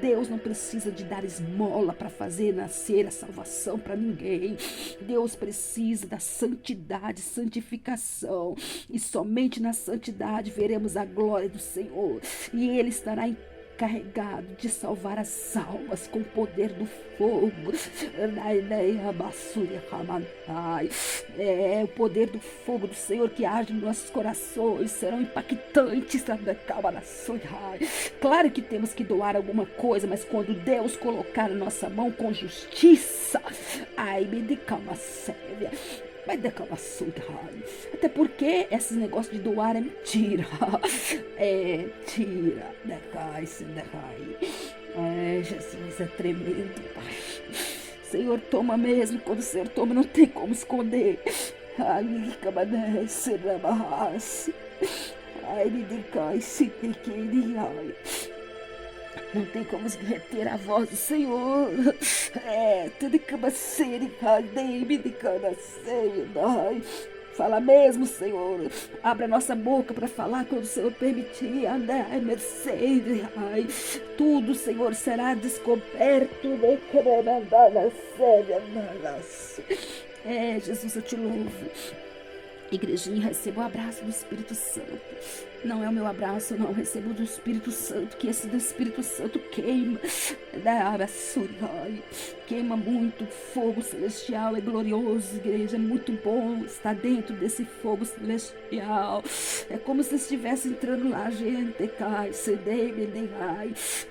Deus não precisa de dar esmola para fazer nascer a salvação para ninguém. Deus precisa da santidade, santificação, e somente na santidade veremos a glória do Senhor, e Ele estará encarregado de salvar as almas com o poder do fogo. É o poder do fogo do Senhor que age nos nossos corações, serão impactantes. Claro que temos que doar alguma coisa, mas quando Deus colocar a nossa mão com justiça, ai, me dê calma séria. Vai declamar até porque esse negócio de doar é mentira. É mentira. Jesus é tremendo, Pai. Senhor, toma mesmo. Quando o Senhor toma, não tem como esconder. Ai, me cabanece, rabarrace. Ai, me decai, se tem que ir. Não tem como reter a voz do Senhor. Tudo que você fala mesmo, Senhor. Abre a nossa boca para falar quando o Senhor permitir. Tudo, Senhor, será descoberto. Jesus, eu te louvo. Igrejinha, receba o abraço do Espírito Santo. Não é o meu abraço, não. Recebo do Espírito Santo, que esse do Espírito Santo queima. Queima muito. Fogo celestial é glorioso, igreja. É muito bom estar dentro desse fogo celestial. É como se estivesse entrando lá, gente.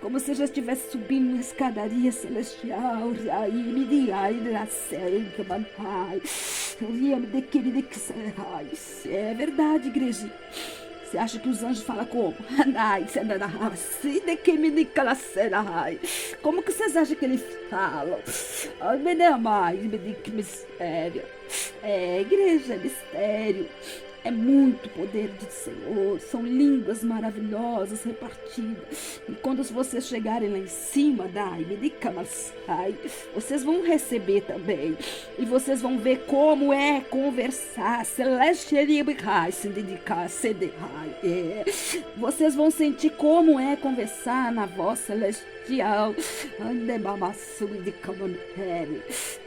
Como se já estivesse subindo uma escadaria celestial. É verdade, igreja. Você acha que os anjos falam como? Como que vocês acham que eles falam? Mistério. Igreja, é mistério. É muito poder do Senhor. São línguas maravilhosas repartidas. E quando vocês chegarem lá em cima, vocês vão receber também. E vocês vão ver como é conversar. Vocês vão sentir como é conversar na voz celestial.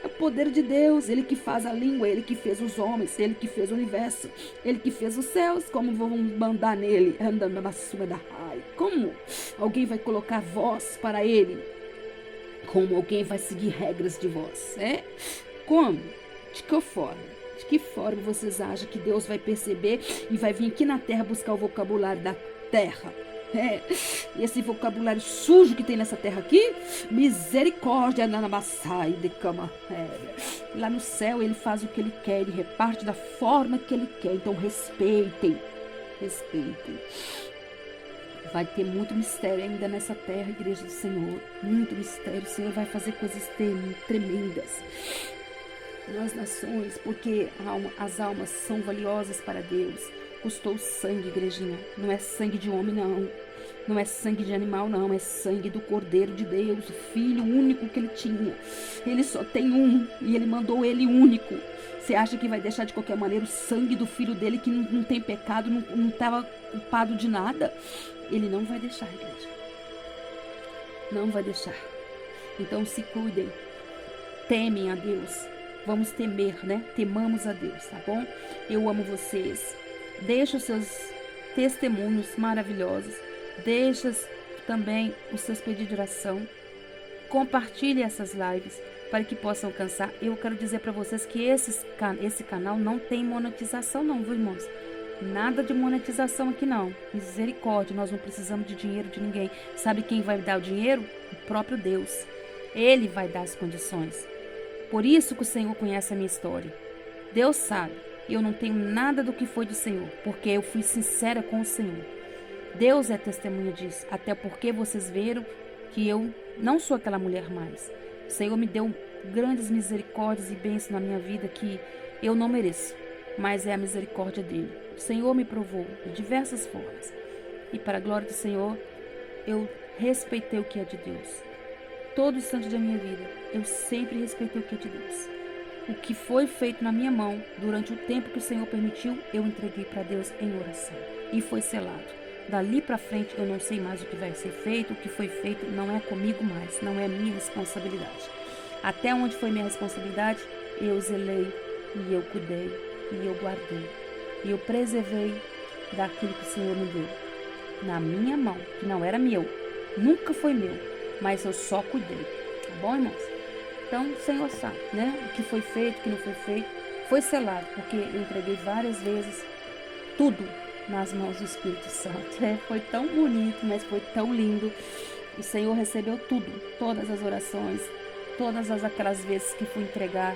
É o poder de Deus. Ele que faz a língua, Ele que fez os homens, Ele que fez o universo, Ele que fez os céus. Como vão mandar nele? Como alguém vai colocar voz para Ele? Como alguém vai seguir regras de voz? Como? De que forma? De que forma vocês acham que Deus vai perceber e vai vir aqui na terra buscar o vocabulário da terra? E esse vocabulário sujo que tem nessa terra aqui, misericórdia, lá no céu ele faz o que ele quer, ele reparte da forma que ele quer. Então respeitem. Vai ter muito mistério ainda nessa terra, igreja do Senhor, muito mistério. O Senhor vai fazer coisas tremendas nas nações, porque as almas são valiosas para Deus. Custou sangue, igrejinha. Não é sangue de homem, não. Não é sangue de animal, não. É sangue do Cordeiro de Deus, o Filho único que ele tinha. Ele só tem um e ele mandou ele único. Você acha que vai deixar de qualquer maneira o sangue do Filho dele, que não tem pecado, não estava culpado de nada? Ele não vai deixar, igreja. Não vai deixar. Então se cuidem. Temem a Deus. Vamos temer, né? Temamos a Deus, tá bom? Eu amo vocês. Deixa os seus testemunhos maravilhosos. Deixa também os seus pedidos de oração. Compartilhe essas lives para que possam alcançar. Eu quero dizer para vocês que esse canal não tem monetização não, viu, irmãos? Nada de monetização aqui não. Misericórdia, nós não precisamos de dinheiro de ninguém. Sabe quem vai dar o dinheiro? O próprio Deus. Ele vai dar as condições. Por isso que o Senhor conhece a minha história. Deus sabe, eu não tenho nada do que foi do Senhor, porque eu fui sincera com o Senhor. Deus é testemunha disso, até porque vocês viram que eu não sou aquela mulher mais. O Senhor me deu grandes misericórdias e bênçãos na minha vida que eu não mereço, mas é a misericórdia dele. O Senhor me provou de diversas formas. E para a glória do Senhor, eu respeitei o que é de Deus. Todo instante da minha vida, eu sempre respeitei o que é de Deus. O que foi feito na minha mão, durante o tempo que o Senhor permitiu, eu entreguei para Deus em oração. E foi selado. Dali para frente, eu não sei mais o que vai ser feito. O que foi feito não é comigo mais, não é minha responsabilidade. Até onde foi minha responsabilidade, eu zelei, e eu cuidei, e eu guardei. E eu preservei daquilo que o Senhor me deu. Na minha mão, que não era meu, nunca foi meu, mas eu só cuidei. Tá bom, irmãos? Então, o Senhor sabe, né? O que foi feito, o que não foi feito, foi selado, porque eu entreguei várias vezes tudo nas mãos do Espírito Santo. Foi tão bonito, mas foi tão lindo. O Senhor recebeu tudo, todas as orações, todas aquelas vezes que fui entregar,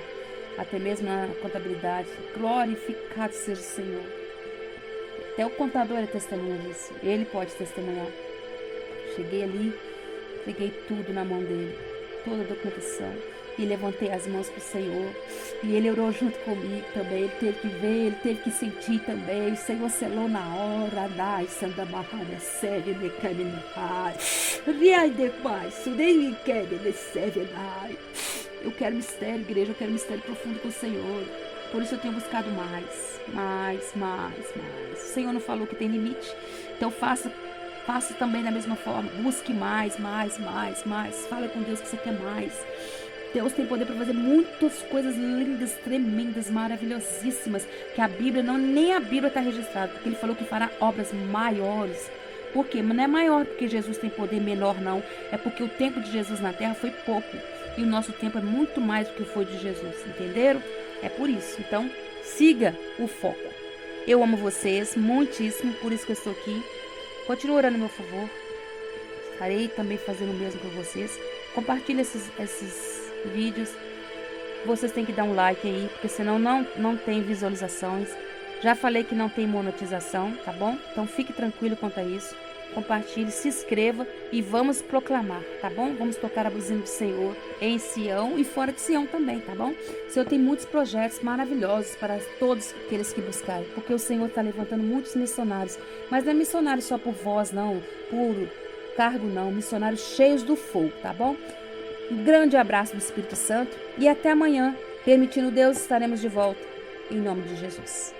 até mesmo na contabilidade. Glorificado seja o Senhor. Até o contador é testemunha disso. Ele pode testemunhar. Cheguei ali, entreguei tudo na mão dele, toda a documentação. E levantei as mãos para o Senhor. E ele orou junto comigo também. Ele teve que ver, ele teve que sentir também. O Senhor selou na hora. Dai, Santa Barrada, serve, me quer, me dai. Riai demais, nem me quer, me serve, dai. Eu quero mistério, igreja. Eu quero mistério profundo com o Senhor. Por isso eu tenho buscado mais. O Senhor não falou que tem limite. Então faça também da mesma forma. Busque mais. Fala com Deus que você quer mais. Deus tem poder para fazer muitas coisas lindas, tremendas, maravilhosíssimas, que a Bíblia, nem a Bíblia está registrada, porque ele falou que fará obras maiores. Por quê? Mas não é maior porque Jesus tem poder menor, não. É porque o tempo de Jesus na terra foi pouco. E o nosso tempo é muito mais do que foi de Jesus. Entenderam? É por isso. Então, siga o foco. Eu amo vocês muitíssimo, por isso que eu estou aqui. Continue orando a meu favor. Estarei também fazendo o mesmo por vocês. Compartilhe esses vídeos. Vocês têm que dar um like aí, porque senão não tem visualizações. Já falei que não tem monetização, tá bom? Então fique tranquilo quanto a isso. Compartilhe, se inscreva e vamos proclamar, tá bom? Vamos tocar a buzina do Senhor em Sião e fora de Sião também, tá bom? O Senhor tem muitos projetos maravilhosos para todos aqueles que buscarem, porque o Senhor está levantando muitos missionários, mas não é missionário só por voz, não, por cargo, não, missionários cheios do fogo, tá bom? Um grande abraço do Espírito Santo e até amanhã, permitindo Deus, estaremos de volta, em nome de Jesus.